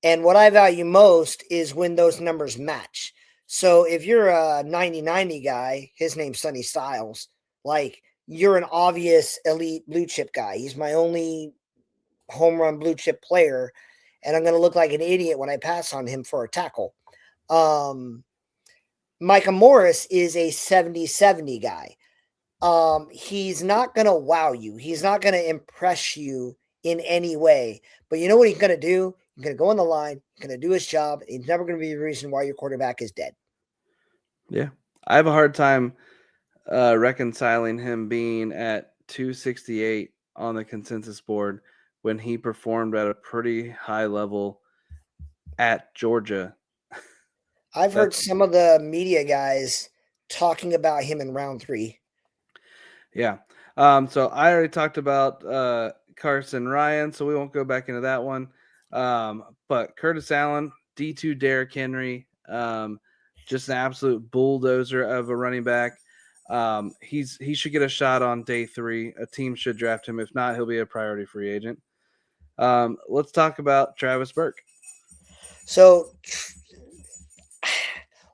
And what I value most is when those numbers match. So if you're a 90-90 guy, his name's Sonny Styles, like you're an obvious elite blue chip guy. He's my only home run blue chip player. And I'm going to look like an idiot when I pass on him for a tackle. Micah Morris is a 70-70 guy. He's not going to wow you. He's not going to impress you in any way. But you know what he's going to do? He's going to go on the line. He's going to do his job. He's never going to be the reason why your quarterback is dead. Yeah. I have a hard time reconciling him being at 268 on the consensus board when he performed at a pretty high level at Georgia. I've heard some of the media guys talking about him in round 3. Yeah. So I already talked about Carson Ryan, so we won't go back into that one. But Curtis Allen, D2 Derrick Henry, just an absolute bulldozer of a running back. He should get a shot on day 3. A team should draft him. If not, he'll be a priority free agent. Let's talk about Travis Burke. So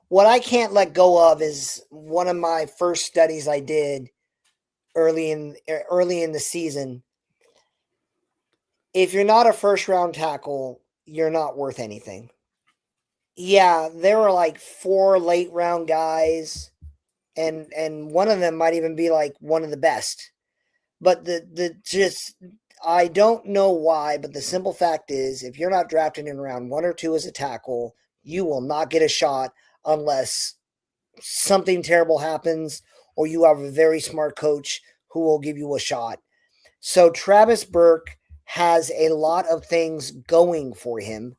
what I can't let go of is one of my first studies I did early in the season. If you're not a first round tackle, you're not worth anything. Yeah, there were like 4 late round guys, and one of them might even be like one of the best. But I don't know why, but the simple fact is, if you're not drafted in round 1 or 2 as a tackle, you will not get a shot unless something terrible happens or you have a very smart coach who will give you a shot. So Travis Burke has a lot of things going for him.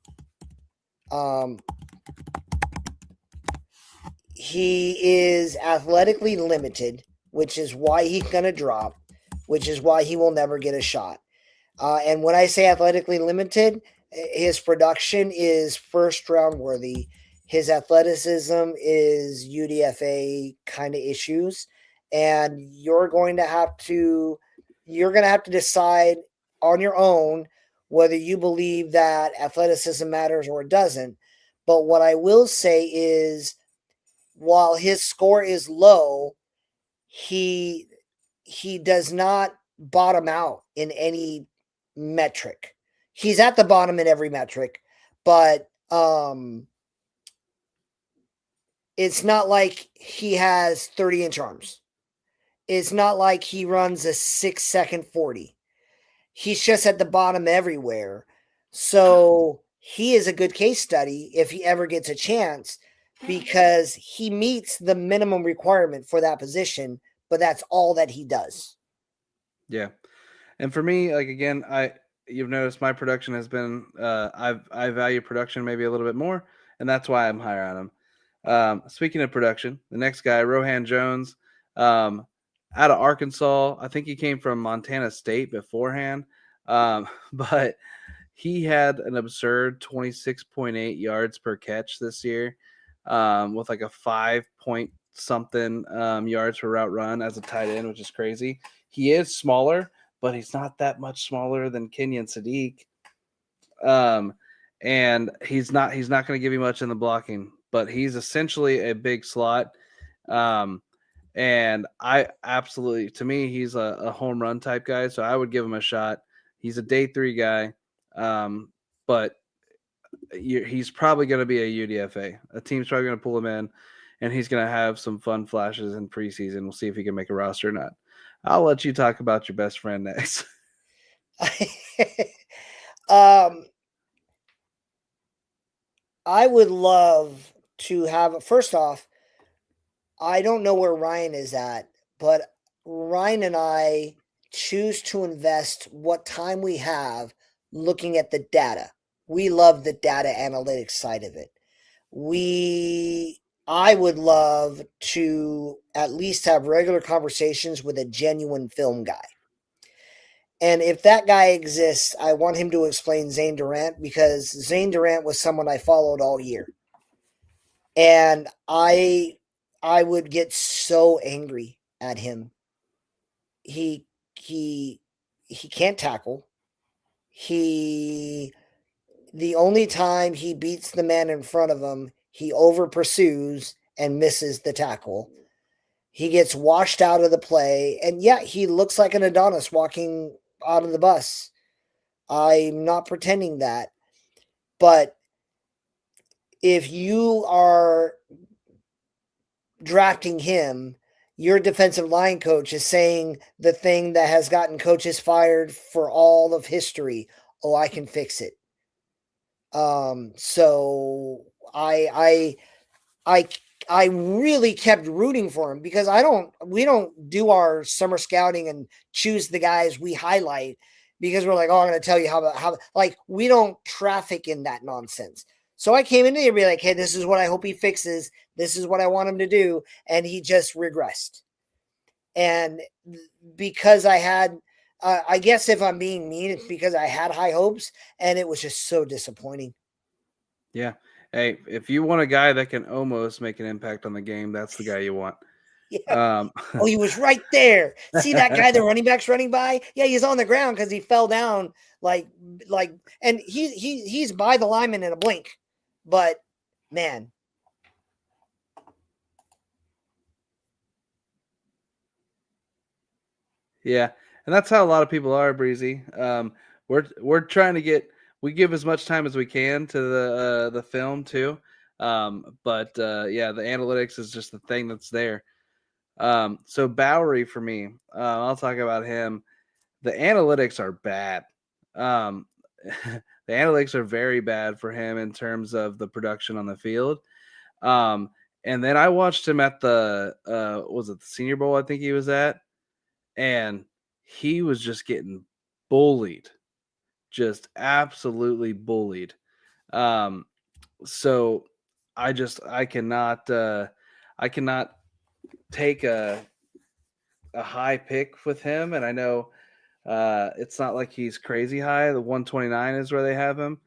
He is athletically limited, which is why he's going to drop, which is why he will never get a shot. And when I say athletically limited, his production is first round worthy. His athleticism is UDFA kind of issues. And you're going to have to decide on your own whether you believe that athleticism matters or it doesn't. But what I will say is, while his score is low, he does not bottom out in any metric. He's at the bottom in every metric, but It's not like he has 30-inch arms. It's not like he runs a 6-second 40. He's just at the bottom everywhere. So he is a good case study if he ever gets a chance because he meets the minimum requirement for that position, but that's all that he does. Yeah. And for me, like again, you've noticed my production has been I value production maybe a little bit more, and that's why I'm higher on him. Speaking of production, the next guy, Rohan Jones, um, out of Arkansas. I think he came from Montana State beforehand, but he had an absurd 26.8 yards per catch this year, with like a 5 point something yards per route run as a tight end, which is crazy. He is smaller, but he's not that much smaller than Kenyon Sadiq. And he's not going to give you much in the blocking, but he's essentially a big slot. And I absolutely, to me, he's a home run type guy, so I would give him a shot. He's a day 3 guy, but he's probably going to be a UDFA. A team's probably going to pull him in, and he's going to have some fun flashes in preseason. We'll see if he can make a roster or not. I'll let you talk about your best friend next. I would love to have, first off, I don't know where Ryan is at, but Ryan and I choose to invest what time we have looking at the data. We love the data analytics side of it. I would love to at least have regular conversations with a genuine film guy. And if that guy exists, I want him to explain Zane Durant because Zane Durant was someone I followed all year. And I would get so angry at him. He can't tackle. The only time he beats the man in front of him, he over pursues and misses the tackle. He gets washed out of the play. And yeah, he looks like an Adonis walking out of the bus. I'm not pretending that. But if you are drafting him, your defensive line coach is saying the thing that has gotten coaches fired for all of history. Oh, I can fix it. So I really kept rooting for him because we don't do our summer scouting and choose the guys we highlight because we're like, oh, I'm going to tell you how, like, we don't traffic in that nonsense. So I came in here and be like, hey, this is what I hope he fixes. This is what I want him to do. And he just regressed. And because I had, I guess if I'm being mean, it's because I had high hopes and it was just so disappointing. Yeah. Hey, if you want a guy that can almost make an impact on the game, that's the guy you want. Yeah. Oh, he was right there. See that guy the running back's running by? Yeah, he's on the ground because he fell down and he's by the lineman in a blink. But man. Yeah. And that's how a lot of people are, Breezy. We're trying to we give as much time as we can to the film too. But yeah, the analytics is just the thing that's there. So Bowery for me, I'll talk about him. The analytics are bad. The analytics are very bad for him in terms of the production on the field. And then I watched him at the was it the Senior Bowl? I think he was at, and he was just getting bullied, just absolutely bullied. So I cannot take a high pick with him, and I know it's not like he's crazy high. The 129 is where they have him,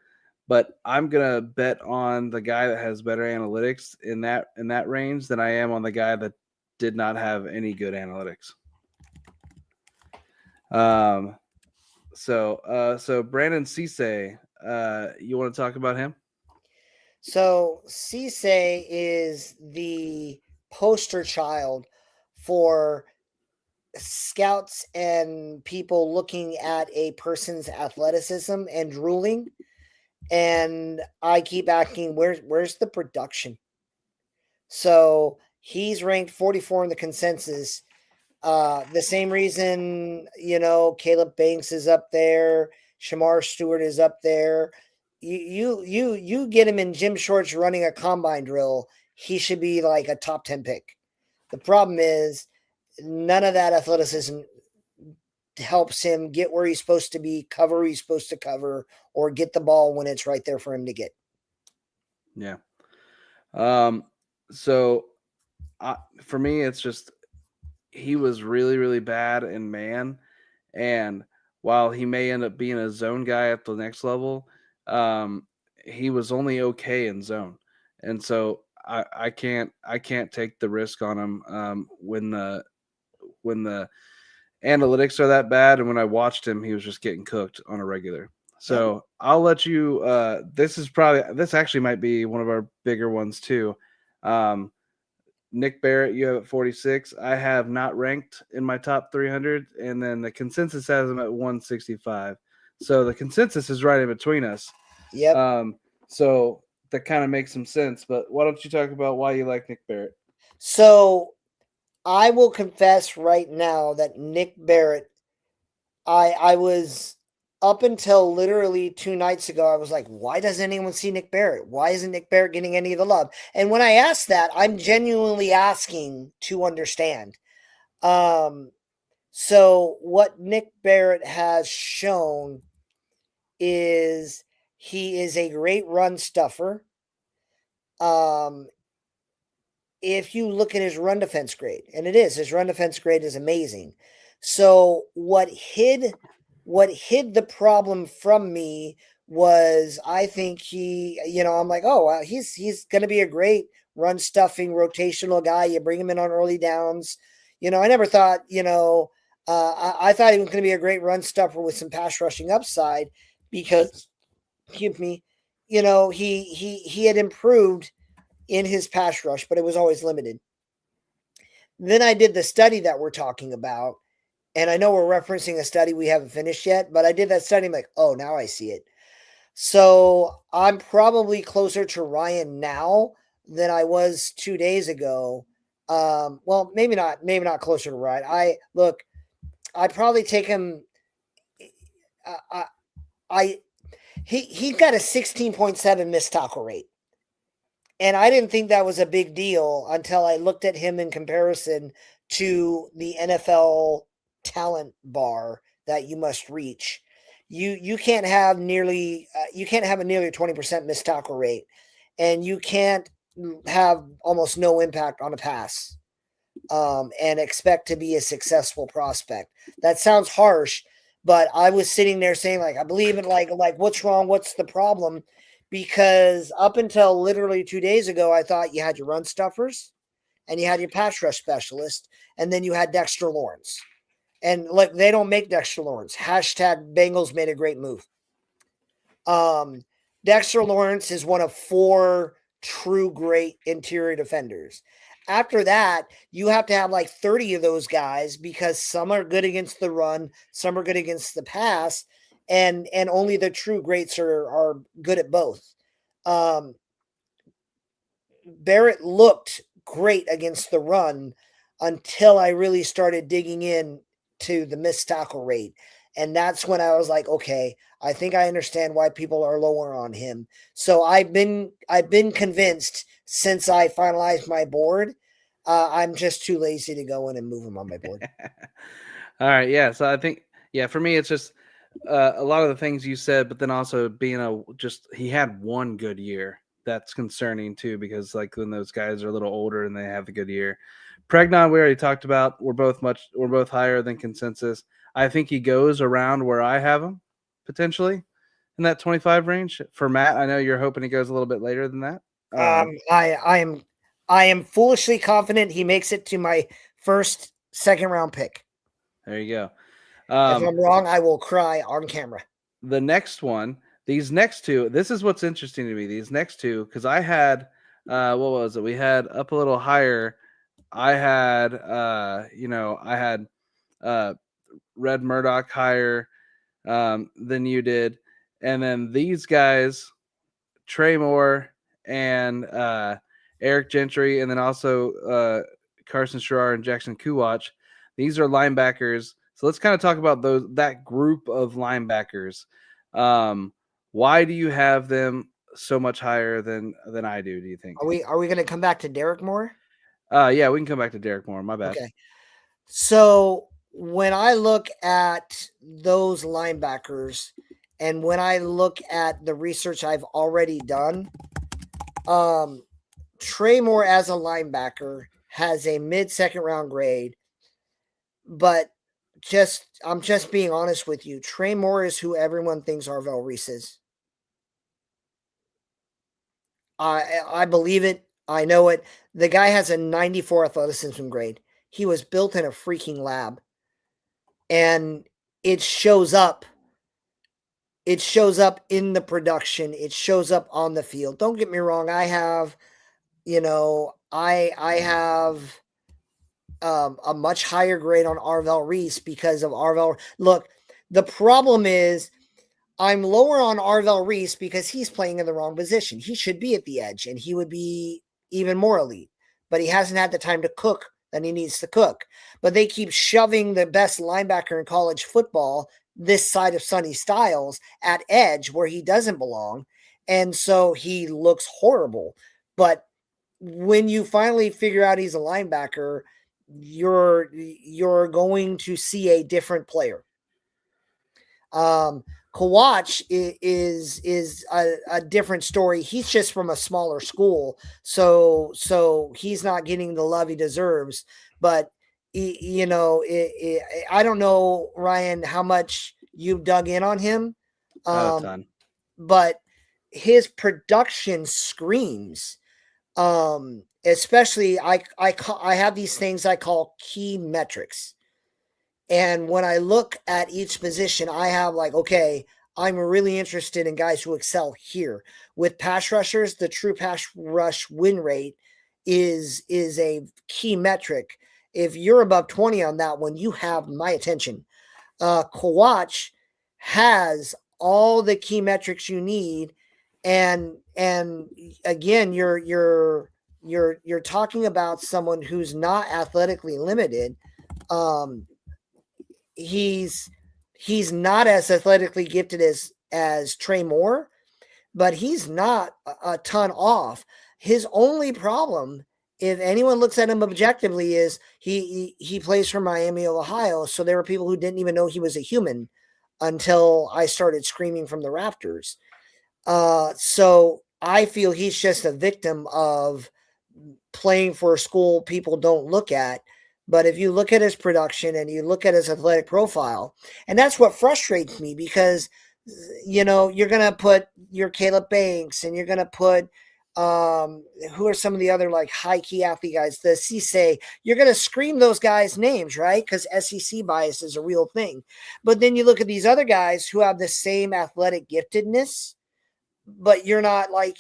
but I'm gonna bet on the guy that has better analytics in that range than I am on the guy that did not have any good analytics. So Brandon Cisse, you want to talk about him? So Cisse is the poster child for scouts and people looking at a person's athleticism and drooling. And I keep asking, where's the production? So he's ranked 44 in the consensus. The same reason, Caleb Banks is up there, Shamar Stewart is up there. You get him in gym shorts running a combine drill, he should be like a top 10 pick. The problem is none of that athleticism helps him get where he's supposed to be, cover where he's supposed to cover, or get the ball when it's right there for him to get. Yeah. So for me, it's just he was really, really bad in man. And while he may end up being a zone guy at the next level, he was only okay in zone. And so I can't take the risk on him when the analytics are that bad. And when I watched him, he was just getting cooked on a regular. So I'll let you. This actually might be one of our bigger ones too. Nick Barrett, you have at 46. I have not ranked in my top 300, and then the consensus has him at 165. So the consensus is right in between us. Yep. So that kind of makes some sense. But why don't you talk about why you like Nick Barrett? So I will confess right now that Nick Barrett, I was up until literally 2 nights ago, I was like, why doesn't anyone see Nick Barrett? Why isn't Nick Barrett getting any of the love? And when I asked that, I'm genuinely asking to understand. So what Nick Barrett has shown is he is a great run stuffer. If you look at his run defense grade, and his run defense grade is amazing. So what hid the problem from me was I think I'm like, oh, wow, he's going to be a great run stuffing rotational guy. You bring him in on early downs. I never thought, I thought he was going to be a great run stuffer with some pass rushing upside because, excuse me, he had improved in his pass rush, but it was always limited. Then I did the study that we're talking about, and I know we're referencing a study we haven't finished yet, but I did that study. I'm like, oh, now I see it. So I'm probably closer to Ryan now than I was 2 days ago. Well, maybe not closer to Ryan. I'd probably take him. He got a 16.7 missed tackle rate. And I didn't think that was a big deal until I looked at him in comparison to the NFL talent bar that you must reach. You can't have a nearly 20% missed tackle rate, and you can't have almost no impact on a pass and expect to be a successful prospect. That sounds harsh, but I was sitting there saying, like, I believe in like what's wrong? What's the problem? Because up until literally 2 days ago, I thought you had your run stuffers and you had your pass rush specialist, and then you had Dexter Lawrence. And like, they don't make Dexter Lawrence. Hashtag Bengals made a great move. Dexter Lawrence is one of 4 true great interior defenders. After that, you have to have like 30 of those guys because some are good against the run, some are good against the pass, and only the true greats are good at both. Barrett looked great against the run until I really started digging in to the missed tackle rate. And that's when I was like, okay, I think I understand why people are lower on him. So I've been convinced since I finalized my board. I'm just too lazy to go in and move him on my board. All right, yeah. So I think, for me, it's just a lot of the things you said, but then also being he had one good year. That's concerning too, because like when those guys are a little older and they have a good year. Pregnon, we already talked about. We're both higher than consensus. I think he goes around where I have him potentially in that 25 range. For Matt, I know you're hoping he goes a little bit later than that. I am foolishly confident he makes it to my second round pick. There you go. If I'm wrong, I will cry on camera. The next one, these next two, this is what's interesting to me. These next two, because I had, what was it? We had up a little higher. I had, Red Murdoch higher than you did. And then these guys, Trey Moore and Eric Gentry, and then also Carson Sherrar and Jackson Kuwatch. These are linebackers. So let's kind of talk about that group of linebackers. Why do you have them so much higher than I do? Do you think? Are we going to come back to Derek Moore? Yeah, we can come back to Derek Moore. My bad. Okay. So when I look at those linebackers, and when I look at the research I've already done, Trey Moore as a linebacker has a mid-second round grade, but I'm just being honest with you. Trey Moore is who everyone thinks Arvell Reese is. I believe it. I know it. The guy has a 94 athleticism grade. He was built in a freaking lab. And it shows up. It shows up in the production. It shows up on the field. Don't get me wrong. I have, I have a much higher grade on Arvell Reese because of Arvell. Look, the problem is I'm lower on Arvell Reese because he's playing in the wrong position. He should be at the edge, and he would be even more elite. But he hasn't had the time to cook that he needs to cook. But they keep shoving the best linebacker in college football this side of Sonny Styles at edge where he doesn't belong. And so he looks horrible. But when you finally figure out he's a linebacker, you're going to see a different player. Kuwatch is a different story. He's just from a smaller school, so he's not getting the love he deserves. But I don't know, Ryan, how much you've dug in on him, A ton. but his production screams. Especially I have these things I call key metrics. And when I look at each position, I have like, okay, I'm really interested in guys who excel here. With pass rushers, the true pass rush win rate is a key metric. If you're above 20 on that one, you have my attention. Kuwatch has all the key metrics you need, and again, you're talking about someone who's not athletically limited. He's not as athletically gifted as Trey Moore, but he's not a ton off. His only problem, if anyone looks at him objectively, is he plays for Miami of Ohio. So there were people who didn't even know he was a human until I started screaming from the rafters. So I feel he's just a victim of playing for a school people don't look at. But if you look at his production and you look at his athletic profile, and that's what frustrates me because, you're going to put your Caleb Banks and you're going to put, who are some of the other like high key athlete guys, the Cisse, you're going to scream those guys' names, right? Because SEC bias is a real thing. But then you look at these other guys who have the same athletic giftedness, but you're not like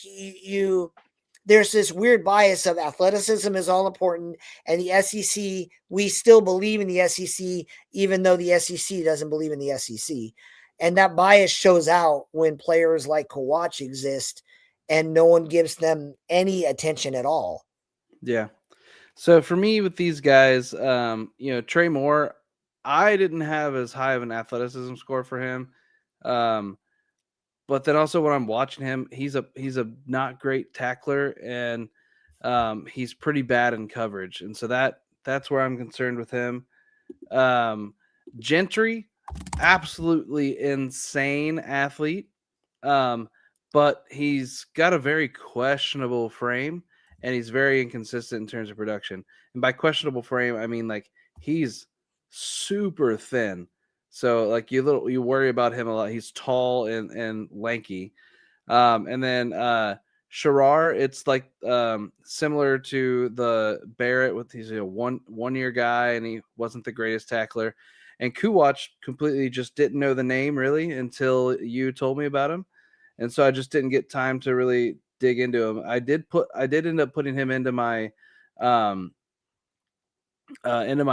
there's this weird bias of athleticism is all important. And the SEC, we still believe in the SEC, even though the SEC doesn't believe in the SEC. And that bias shows out when players like Kuwatch exist and no one gives them any attention at all. Yeah. So for me with these guys, Trey Moore, I didn't have as high of an athleticism score for him. But then also when I'm watching him, he's a not great tackler, and he's pretty bad in coverage. And so that's where I'm concerned with him. Gentry, absolutely insane athlete. But he's got a very questionable frame, and he's very inconsistent in terms of production. And by questionable frame, I mean like he's super thin. So like you worry about him a lot. He's tall and lanky. And then Sherrar, it's like similar to the Barrett with he's a one year guy and he wasn't the greatest tackler. And Kuwatch completely just didn't know the name really until you told me about him. And so I just didn't get time to really dig into him. I did end up putting him into my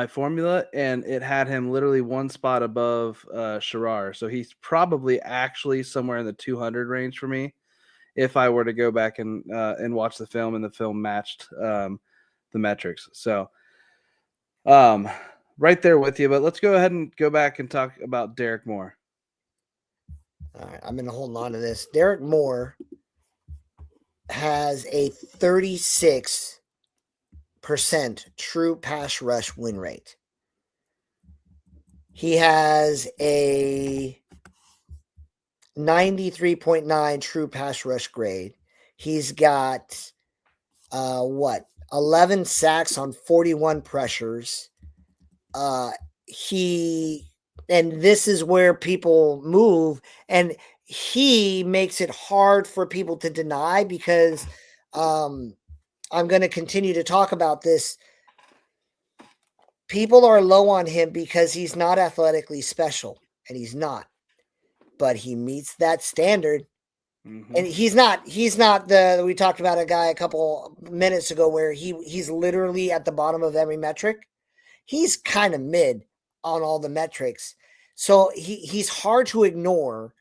formula, and it had him literally one spot above Sherrar. So he's probably actually somewhere in the 200 range for me. if I were to go back and watch the film, and the film matched the metrics. So right there with you. But let's go ahead and go back and talk about Derek Moore. All right, I'm going to hold on to this. Derek Moore has a 36% true pass rush win rate. He has a 93.9 true pass rush grade. He's got 11 sacks on 41 pressures. And this is where people move, and he makes it hard for people to deny, because I'm going to continue to talk about this. People are low on him because he's not athletically special, and he's not, but he meets that standard. Mm-hmm. And he's not we talked about a guy a couple minutes ago where he's literally at the bottom of every metric. He's kind of mid on all the metrics. So he's hard to ignore.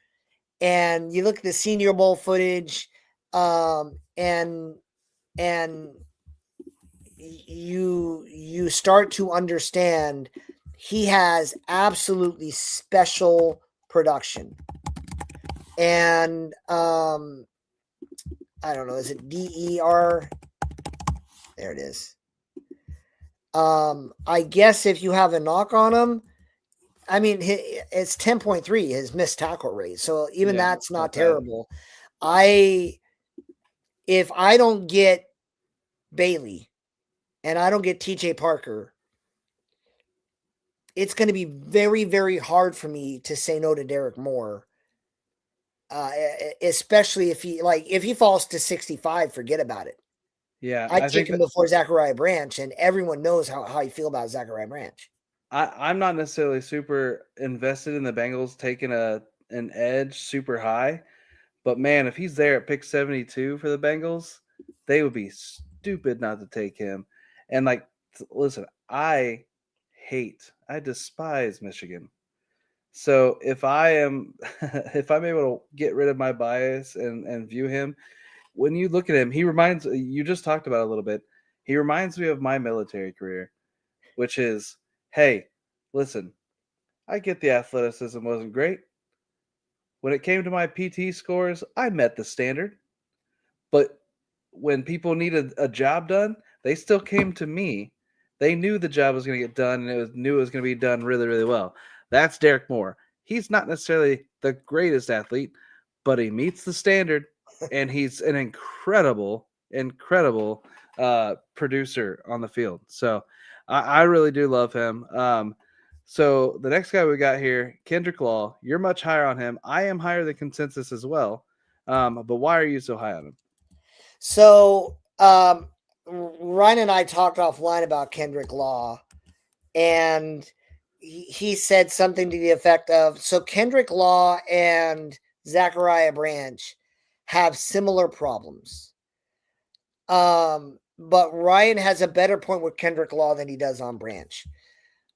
And you look at the Senior Bowl footage, and you start to understand he has absolutely special production. And I don't know, is it DER? There it is. I guess if you have a knock on him, I mean, it's 10.3 his missed tackle rate. So even that's not terrible. If I don't get Bailey and I don't get TJ Parker, it's going to be very, very hard for me to say no to Derek Moore. Especially if he falls to 65, forget about it. Yeah, I take him before Zachariah Branch, and everyone knows how you feel about Zachariah Branch. I'm not necessarily super invested in the Bengals taking an edge super high, but man, if he's there at pick 72 for the Bengals, they would be stupid not to take him. And listen, I despise Michigan. So if I'm able to get rid of my bias and view him, when you look at him, you just talked about a little bit. He reminds me of my military career, which is, hey, listen, I get the athleticism wasn't great. When it came to my PT scores, I met the standard. But when people needed a job done, they still came to me. They knew the job was going to get done, and knew it was going to be done really, really well. That's Derek Moore. He's not necessarily the greatest athlete, but he meets the standard, and he's an incredible producer on the field. So I really do love him. So the next guy we got here, Kendrick Law. You're much higher on him. I am higher than consensus as well. But why are you so high on him? So Ryan and I talked offline about Kendrick Law, and he said something to the effect of, so Kendrick Law and Zachariah Branch have similar problems. But Ryan has a better point with Kendrick Law than he does on Branch.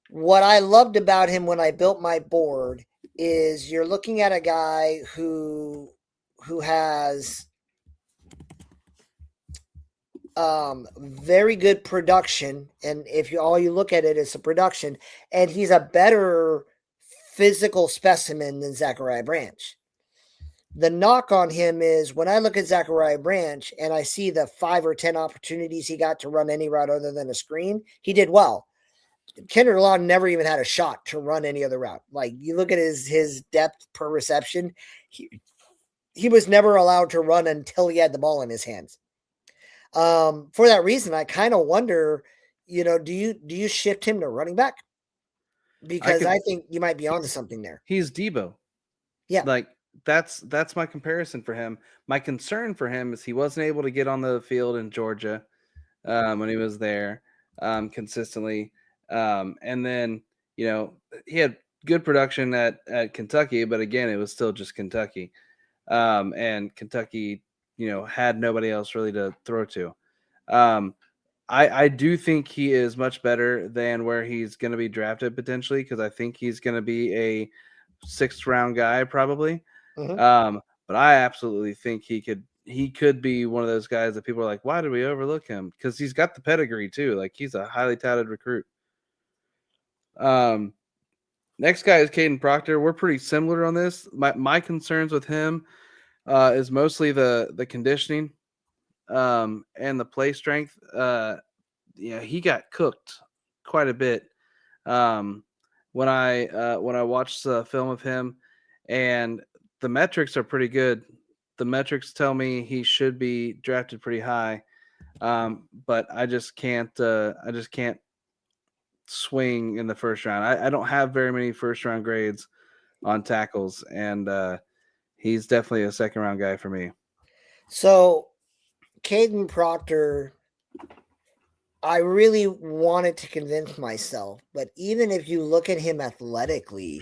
What I loved about him when I built my board is you're looking at a guy who has very good production, and if all you look at it is a production, and he's a better physical specimen than Zachariah Branch. The knock on him is when I look at Zachariah Branch and I see the 5 or 10 opportunities he got to run any route other than a screen, he did well. Kendrick Law never even had a shot to run any other route. Like, you look at his depth per reception, he was never allowed to run until he had the ball in his hands. For that reason, I kind of wonder, do you shift him to running back? Because I think you might be onto something there. He's Debo. Yeah. Like, that's my comparison for him. My concern for him is he wasn't able to get on the field in Georgia when he was there consistently. And then, he had good production at Kentucky, but again, it was still just Kentucky. And Kentucky, had nobody else really to throw to. I do think he is much better than where he's going to be drafted potentially, because I think he's going to be a 6th round guy probably. Mm-hmm. But I absolutely think he could he could be one of those guys that people are like, why did we overlook him? Because he's got the pedigree too. Like he's a highly touted recruit. Next guy is Caden Proctor. We're pretty similar on this. My concerns with him is mostly the conditioning and the play strength. He got cooked quite a bit when I watched the film of him, and the metrics are pretty good. The metrics tell me he should be drafted pretty high, but I just can't swing in the first round. I don't have very many first round grades on tackles, and he's definitely a second round guy for me. So, Caden Proctor, I really wanted to convince myself, but even if you look at him athletically,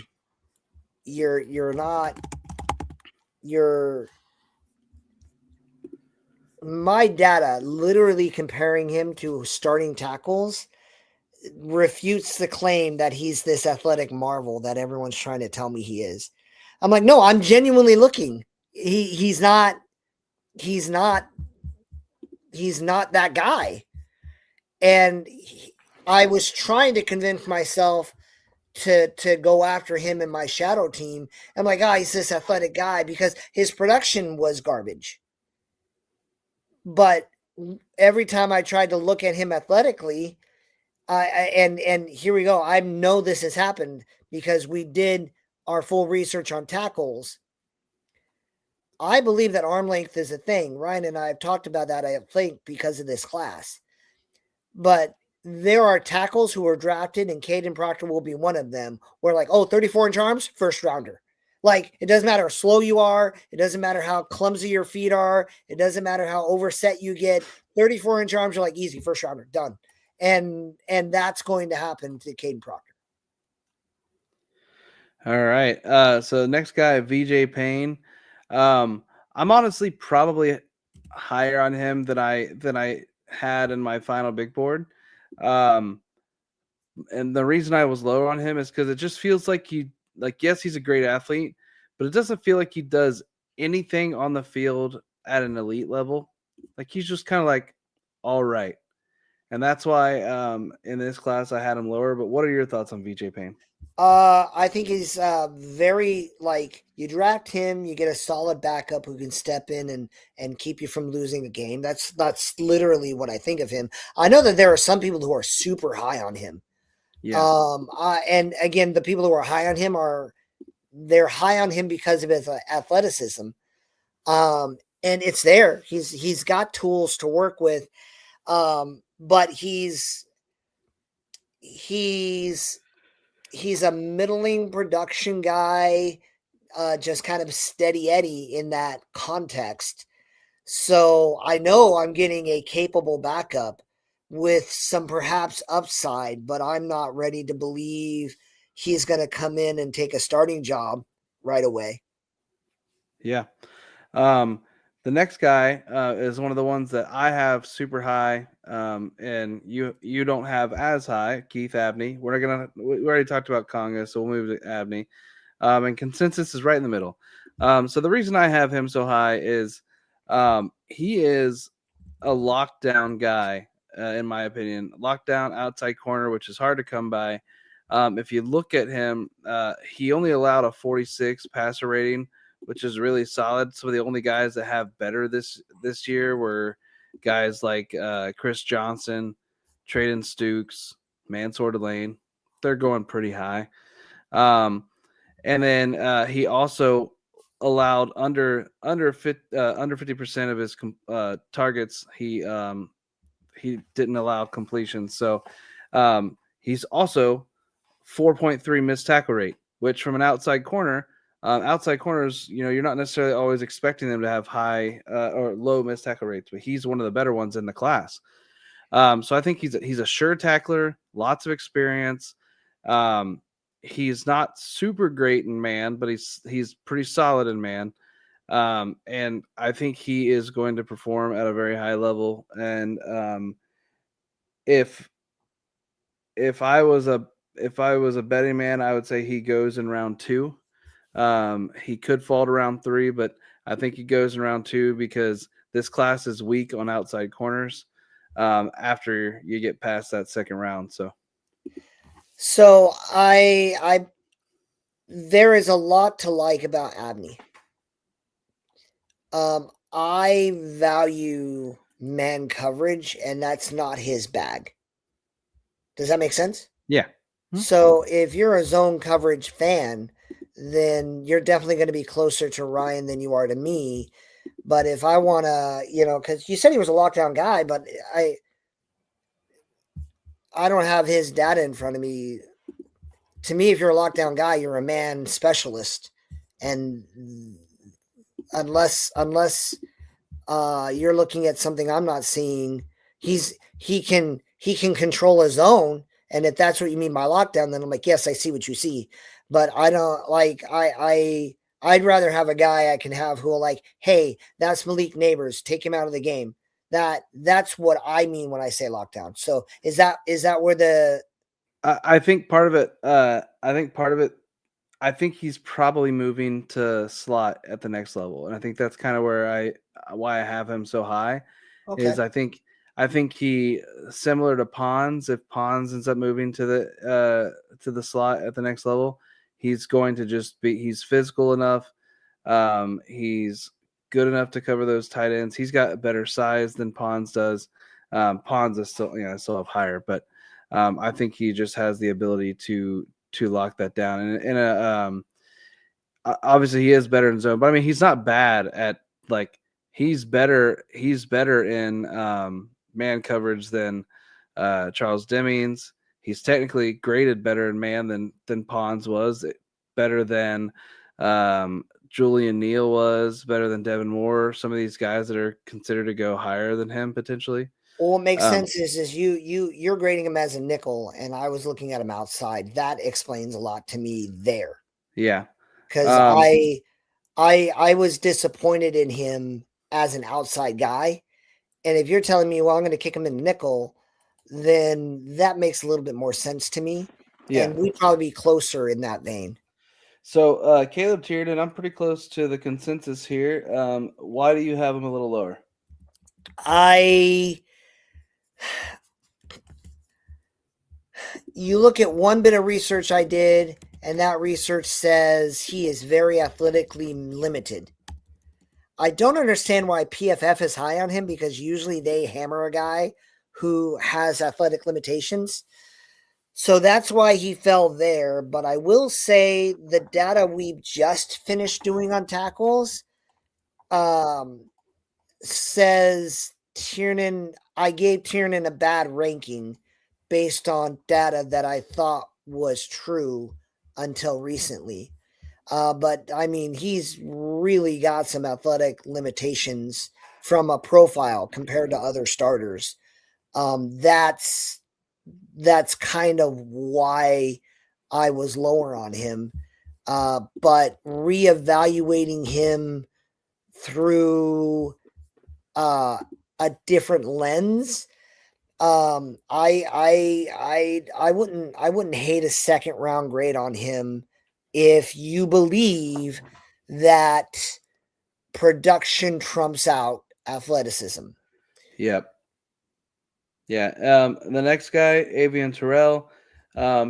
my data literally comparing him to starting tackles refutes the claim that he's this athletic marvel that everyone's trying to tell me he is. I'm like, no, I'm genuinely looking. He's not that guy. And I was trying to convince myself to go after him in my shadow team. I'm like, oh, he's this athletic guy because his production was garbage. But every time I tried to look at him athletically, and here we go. I know this has happened because we did our full research on tackles. I believe that arm length is a thing. Ryan and I have talked about that, I think, because of this class. But there are tackles who are drafted, and Caden Proctor will be one of them. Where like, 34-inch arms, first rounder. Like, it doesn't matter how slow you are. It doesn't matter how clumsy your feet are. It doesn't matter how overset you get. 34-inch arms are like easy, first rounder, done. And that's going to happen to Caden Proctor. All right. So next guy, VJ Payne. I'm honestly probably higher on him than I had in my final big board. And the reason I was lower on him is because it just feels like yes, he's a great athlete, but it doesn't feel like he does anything on the field at an elite level. Like he's just kind of like, all right. And that's why in this class I had him lower. But what are your thoughts on VJ Payne? I think he's very like you draft him, you get a solid backup who can step in and keep you from losing a game. That's literally what I think of him. I know that there are some people who are super high on him. Yeah. And again, the people who are high on him they're high on him because of his athleticism. And it's there. He's got tools to work with. But he's a middling production guy, just kind of steady Eddie in that context. So I know I'm getting a capable backup with some perhaps upside, but I'm not ready to believe he's going to come in and take a starting job right away. Yeah. The next guy is one of the ones that I have super high, and you don't have as high, Keith Abney. We already talked about Conga, so we'll move to Abney. And consensus is right in the middle. So the reason I have him so high is he is a lockdown guy, in my opinion. Lockdown outside corner, which is hard to come by. If you look at him, he only allowed a 46 passer rating, which is really solid. Some of the only guys that have better this year were guys like Chris Johnson, Traden Stukes, Mansour Delane. They're going pretty high. And then he also allowed under 50% of his targets. He didn't allow completions. So he's also 4.3 missed tackle rate, which from an outside corner. Outside corners, you're not necessarily always expecting them to have high or low missed tackle rates, but he's one of the better ones in the class. So I think he's a sure tackler, lots of experience. He's not super great in man, but he's pretty solid in man. And I think he is going to perform at a very high level. And if I was a betting man, I would say he goes in round 2. He could fall to round 3, but I think he goes in round 2 because this class is weak on outside corners after you get past that second round. So there is a lot to like about Abney. I value man coverage, and that's not his bag. Does that make sense? Yeah. So if you're a zone coverage fan, then you're definitely going to be closer to Ryan than you are to me. But if I want to, because you said he was a lockdown guy, but I don't have his data in front of me. To me, if you're a lockdown guy, you're a man specialist, and unless you're looking at something I'm not seeing, he can control his zone. And if that's what you mean by lockdown, then I'm like, yes, I see what you see. But I don't like I'd rather have a guy I can have who will like, hey, that's Malik Neighbors, take him out of the game. That's what I mean when I say lockdown. So is that where the I think part of it. I think he's probably moving to slot at the next level, and I think that's kind of where why I have him so high. okay. Is I think he similar to Pons. If Pons ends up moving to the slot at the next level, he's going to just be. He's physical enough. He's good enough to cover those tight ends. He's got a better size than Pons does. Pons is still still have higher, but I think he just has the ability to lock that down. And obviously he is better in zone, but I mean he's not bad at he's better in man coverage than Charles Demings. He's technically graded better in man than Pons was, better than Julian Neal was, better than Devin Moore. Some of these guys that are considered to go higher than him potentially. Well, what makes sense is you're grading him as a nickel, and I was looking at him outside. That explains a lot to me there. Yeah, because I was disappointed in him as an outside guy, and if you're telling me, well, I'm going to kick him in nickel, then that makes a little bit more sense to me. Yeah, and we'd probably be closer in that vein. So Caleb Tiernan, I'm pretty close to the consensus here. Why do you have him a little lower? You look at one bit of research I did, and that research says he is very athletically limited. I don't understand why PFF is high on him, because usually they hammer a guy who has athletic limitations. So that's why he fell there. But I will say the data we've just finished doing on tackles says Tiernan, I gave Tiernan a bad ranking based on data that I thought was true until recently. But I mean, he's really got some athletic limitations from a profile compared to other starters. That's kind of why I was lower on him. But reevaluating him through a different lens, I wouldn't hate a second round grade on him if you believe that production trumps out athleticism. Yep. Yeah. The next guy, Avian Terrell,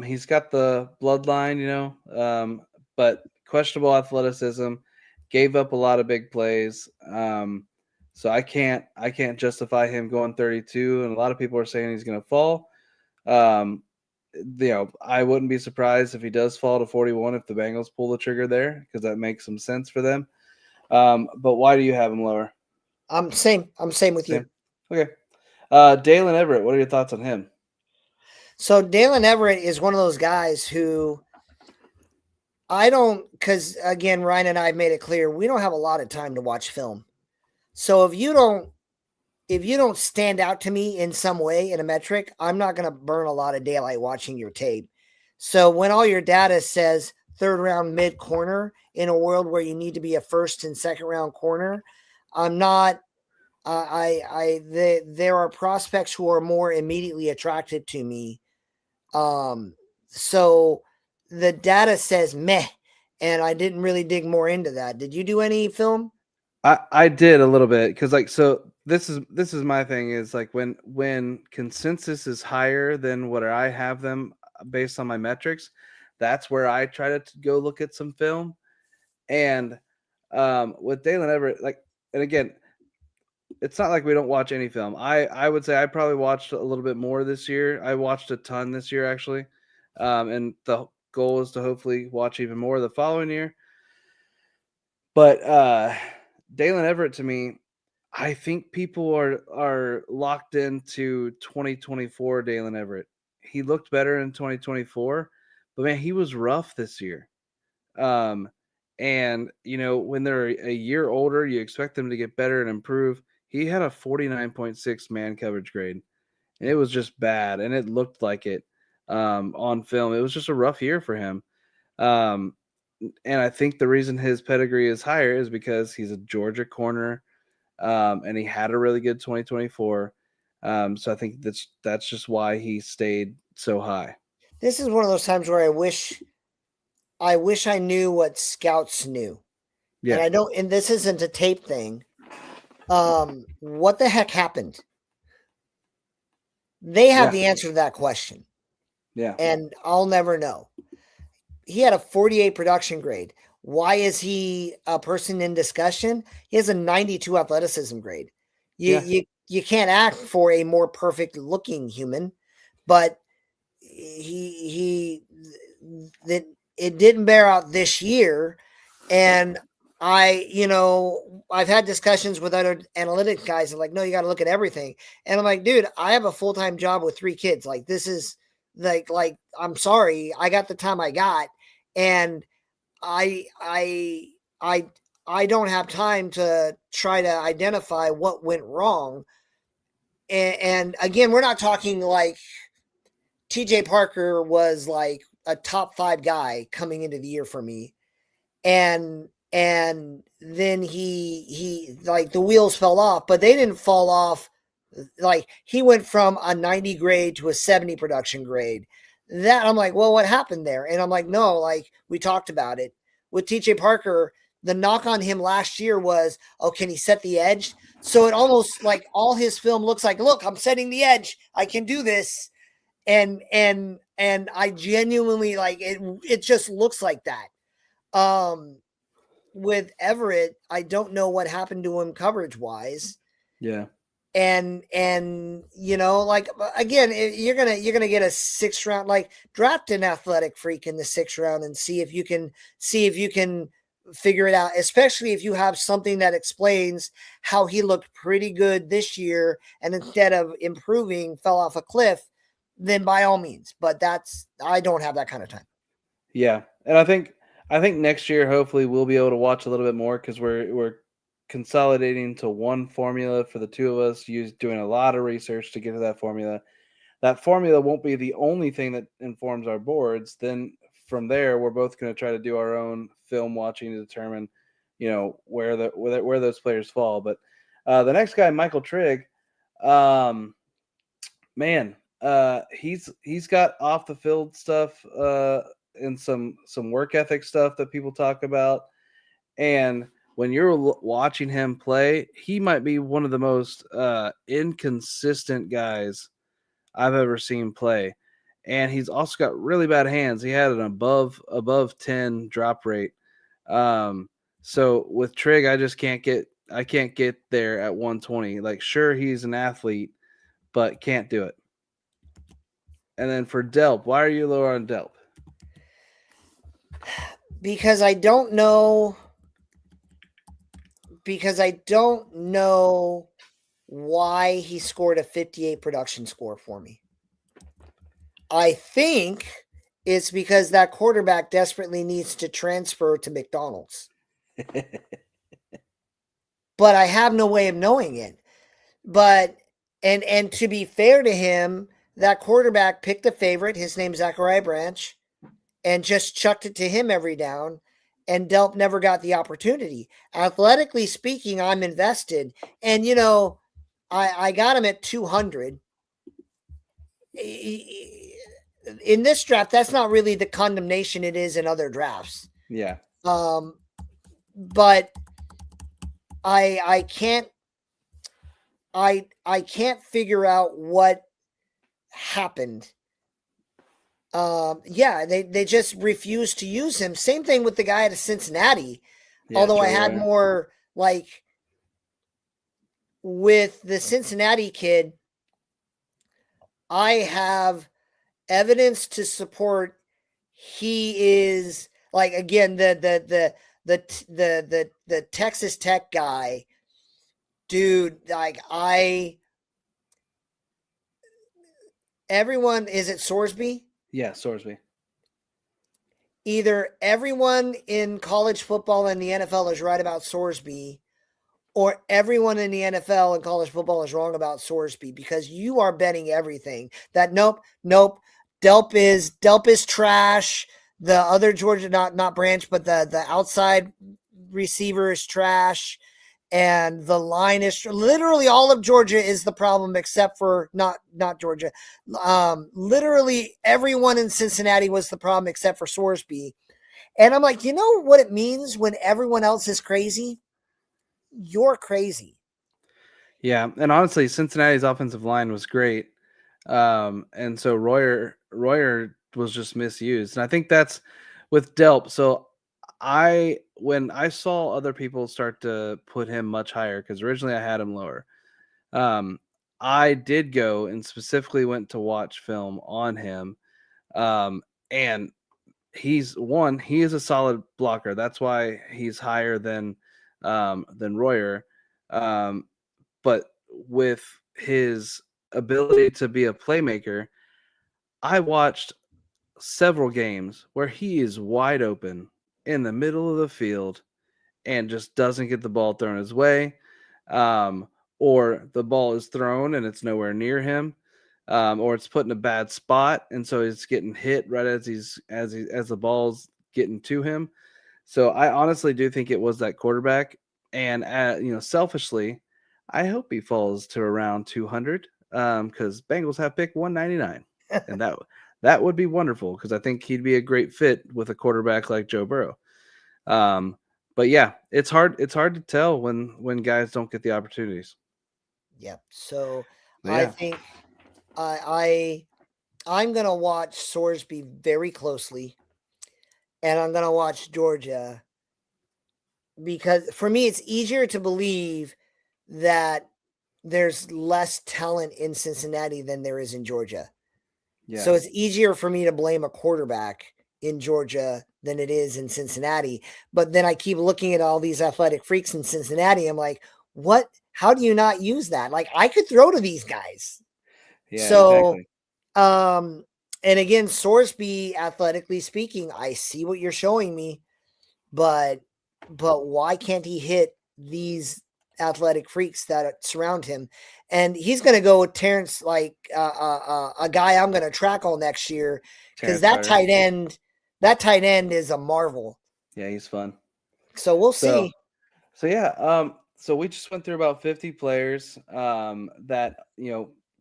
he's got the bloodline, but questionable athleticism, gave up a lot of big plays. So I can't justify him going 32, and a lot of people are saying he's going to fall. I wouldn't be surprised if he does fall to 41 if the Bengals pull the trigger there, because that makes some sense for them. But why do you have him lower? I'm same with you. Okay. Dalen Everett, what are your thoughts on him? So Dalen Everett is one of those guys who because again, Ryan and I have made it clear, we don't have a lot of time to watch film. So if you don't stand out to me in some way in a metric, I'm not going to burn a lot of daylight watching your tape. So when all your data says third round mid corner in a world where you need to be a first and second round corner, I'm not. There are prospects who are more immediately attracted to me. So the data says meh, and I didn't really dig more into that. Did you do any film? I did a little bit because like so this is my thing is like when consensus is higher than what I have them based on my metrics, that's where I try to go look at some film. And with Dalen Everett, like, and again, it's not like we don't watch any film. I would say I probably watched a little bit more this year. I watched a ton this year actually, and the goal is to hopefully watch even more the following year. But Dalen Everett to me, I think people are locked into 2024 Dalen Everett. He looked better in 2024, but man, he was rough this year. Um, and you know, when they're a year older, you expect them to get better and improve. He had a 49.6 man coverage grade, and it was just bad, and it looked like it on film. It was just a rough year for him. Um, and I think the reason his pedigree is higher is because he's a Georgia corner, and he had a really good 2024. So I think that's just why he stayed so high. This is one of those times where I wish I knew what scouts knew. Yeah. And I don't, and this isn't a tape thing. What the heck happened? They have the answer to that question. Yeah. And I'll never know. He had a 48 production grade. Why is he a person in discussion? He has a 92 athleticism grade. You can't act for a more perfect looking human, but it didn't bear out this year. And I've had discussions with other analytics guys and like, no, you got to look at everything. And I'm like, dude, I have a full-time job with 3 kids. Like, this is like, I'm sorry, I got the time I got. And I don't have time to try to identify what went wrong. And again, we're not talking like TJ Parker was like a top 5 guy coming into the year for me. And then he like the wheels fell off, but they didn't fall off. Like he went from a 90 grade to a 70 production grade. That I'm like, well, what happened there? And I'm like, no, like we talked about it with TJ Parker. The knock on him last year was, oh, can he set the edge? So it almost like all his film looks like, look, I'm setting the edge. I can do this. And I genuinely like it. It just looks like that. With Everett, I don't know what happened to him coverage wise. Yeah. And like again, you're gonna get a 6th round, like draft an athletic freak in the 6th round and see if you can figure it out, especially if you have something that explains how he looked pretty good this year and instead of improving fell off a cliff, then by all means. But I don't have that kind of time. Yeah. And I think next year hopefully we'll be able to watch a little bit more because we're consolidating to one formula for the two of us, doing a lot of research to get to that formula. That formula won't be the only thing that informs our boards. Then from there, we're both going to try to do our own film watching to determine, where those players fall. But the next guy, Michael Trigg, man, he's got off the field stuff and some work ethic stuff that people talk about. And when you're watching him play, he might be one of the most inconsistent guys I've ever seen play. And he's also got really bad hands. He had an above 10 drop rate. So with Trigg, I can't get there at 120. Like, sure, he's an athlete, but can't do it. And then for Delp, why are you lower on Delp? Because I don't know why he scored a 58 production score for me. I think it's because that quarterback desperately needs to transfer to McDonald's. But I have no way of knowing it. But and to be fair to him, that quarterback picked a favorite. His name's Zachariah Branch, and just chucked it to him every down. And Delp never got the opportunity. Athletically speaking, I'm invested. And, I got him at 200. In this draft, that's not really the condemnation it is in other drafts. Yeah. But I can't I can't figure out what happened. Yeah, they just refused to use him. Same thing with the guy at Cincinnati. Yeah, Although I Joe had Royer. more like with the Cincinnati kid, I have evidence to support he is like again the Texas Tech guy, dude. Like everyone is it Sorsby? Yeah, Sorsby. Either everyone in college football and the NFL is right about Sorsby, or everyone in the NFL and college football is wrong about Sorsby because you are betting everything that nope, Delp is trash. The other Georgia, not Branch, but the outside receiver is trash. And the line is literally all of Georgia is the problem except for not Georgia. Literally everyone in Cincinnati was the problem except for Sorsby. And I'm like, you know what it means when everyone else is crazy? You're crazy. Yeah, and honestly, Cincinnati's offensive line was great, and so Royer was just misused, and I think that's with Delp. So when I saw other people start to put him much higher, because originally I had him lower, um, I did go and specifically went to watch film on him, um, and he is a solid blocker. That's why he's higher than Royer. Um, but with his ability to be a playmaker, I watched several games where he is wide open in the middle of the field and just doesn't get the ball thrown his way, um, or the ball is thrown and it's nowhere near him, or it's put in a bad spot, and so he's getting hit right as the ball's getting to him. So I honestly do think it was that quarterback, and selfishly, I hope he falls to around 200 because Bengals have pick 199, and that would be wonderful because I think he'd be a great fit with a quarterback like Joe Burrow. Um, but yeah, it's hard. It's hard to tell when guys don't get the opportunities. Yep. So But I yeah, think I'm gonna watch Sorsby very closely, and I'm gonna watch Georgia because for me it's easier to believe that there's less talent in Cincinnati than there is in Georgia. yeah, So it's easier for me to blame a quarterback in Georgia than it is in Cincinnati. But then I keep looking at all these athletic freaks in Cincinnati. I'm like, what? How do you not use that? Like I could throw to these guys. yeah, So, exactly. um, and again, Sorsby, athletically speaking, I see what you're showing me, but why can't he hit these athletic freaks that surround him? And he's going to go with Terrence, like a guy I'm going to track all next year because Terrence Carter. that tight end is a marvel. Yeah, he's fun. So we'll So see. So yeah, so we just went through about 50 players that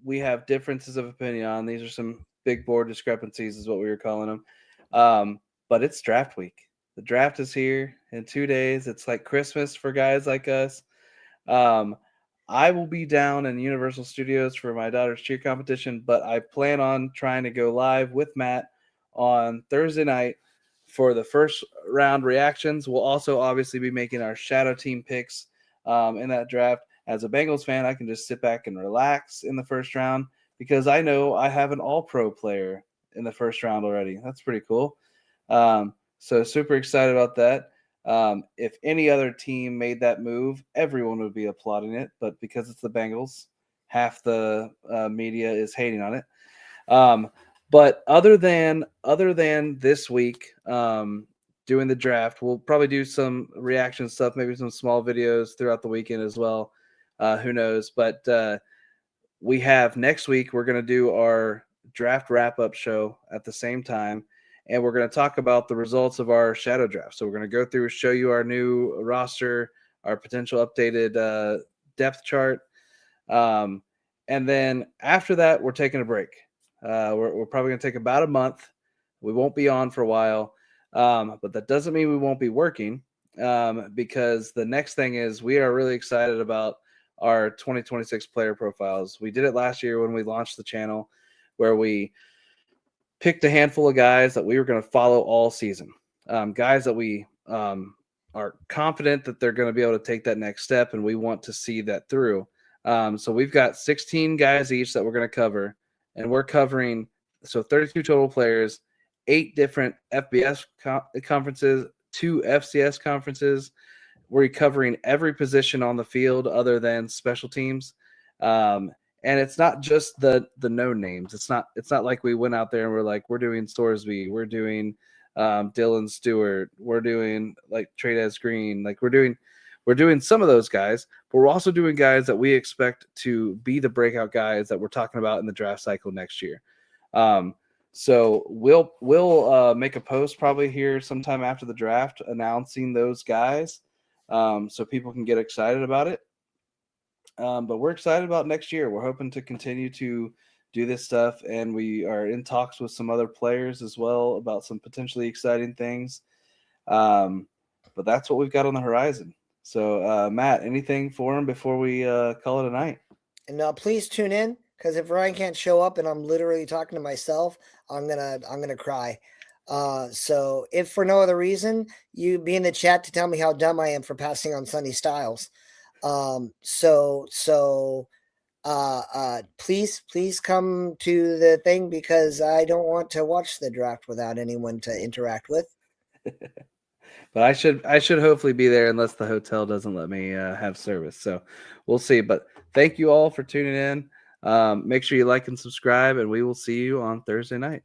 we have differences of opinion on. These are some big board discrepancies, is what we were calling them. But it's draft week. The draft is here in 2 days. It's like Christmas for guys like us. Um, I will be down in Universal Studios for my daughter's cheer competition, but I plan on trying to go live with Matt on Thursday night for the first round reactions. We'll also obviously be making our shadow team picks in that draft. As a Bengals fan, I can just sit back and relax in the first round because I know I have an all pro player in the first round already. That's pretty cool. So super excited about that. If any other team made that move, everyone would be applauding it. But because it's the Bengals, half the media is hating on it. Um, but other than this week, doing the draft, we'll probably do some reaction stuff, maybe some small videos throughout the weekend as well. Who knows? But we have next week. We're going to do our draft wrap up show at the same time, and we're going to talk about the results of our shadow draft. So we're going to go through, show you our new roster, our potential updated depth chart, um, and then after that, we're taking a break. We're probably going to take about a month. We won't be on for a while. But that doesn't mean we won't be working, because the next thing is we are really excited about our 2026 player profiles. We did it last year when we launched the channel, where we picked a handful of guys that we were going to follow all season, guys that we are confident that they're going to be able to take that next step, and we want to see that through. So we've got 16 guys each that we're going to cover, and we're covering 32 total players, 8 different FBS conferences, 2 FCS conferences. We're covering every position on the field other than special teams. And it's not just the no names. It's not like we went out there and we're like, we're doing Storesby, we're doing Dylan Stewart, we're doing like Trades Green, like we're doing some of those guys, but we're also doing guys that we expect to be the breakout guys that we're talking about in the draft cycle next year. So we'll make a post probably here sometime after the draft announcing those guys, so people can get excited about it. But we're excited about next year. We're hoping to continue to do this stuff, and we are in talks with some other players as well about some potentially exciting things. But that's what we've got on the horizon. So, Matt, anything for him before we call it a night? And please tune in, because if Ryan can't show up and I'm literally talking to myself, I'm gonna cry. So if for no other reason, you be in the chat to tell me how dumb I am for passing on Sonny Styles. Please come to the thing, because I don't want to watch the draft without anyone to interact with. But I should hopefully be there, unless the hotel doesn't let me have service. So we'll see. But thank you all for tuning in. Make sure you like and subscribe, and we will see you on Thursday night.